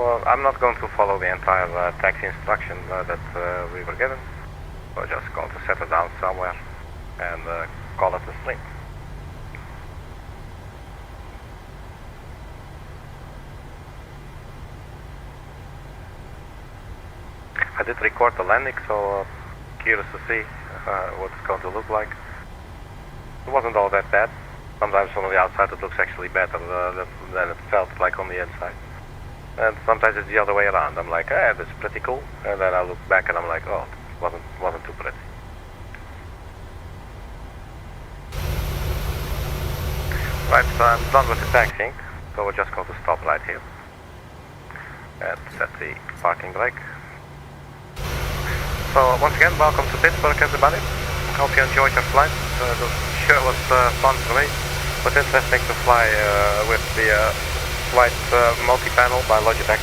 So I'm not going to follow the entire taxi instruction that we were given. We're just going to settle down somewhere and call it a stream. I did record the landing, so curious to see what it's going to look like. It wasn't all that bad. Sometimes on the outside it looks actually better than it felt like on the inside. And sometimes it's the other way around. I'm like, eh, that's pretty cool. And then I look back and I'm like, oh, it wasn't too pretty. Right, so I'm done with the taxiing. So we're just going to stop right here. And set the parking brake. So once again, welcome to Pittsburgh, everybody. Hope you enjoyed your flight. The sure was fun for me. It was interesting to fly with the flight multi-panel by Logitech.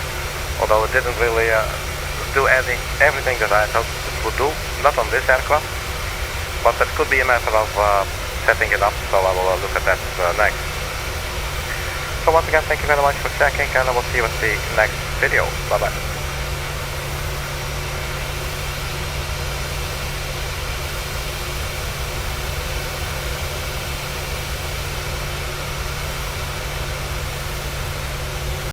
Although it didn't really do everything that I thought it would do. Not on this aircraft. But that could be a matter of setting it up. So I will look at that next. So once again, thank you very much for checking, and I will see you at the next video. Bye bye.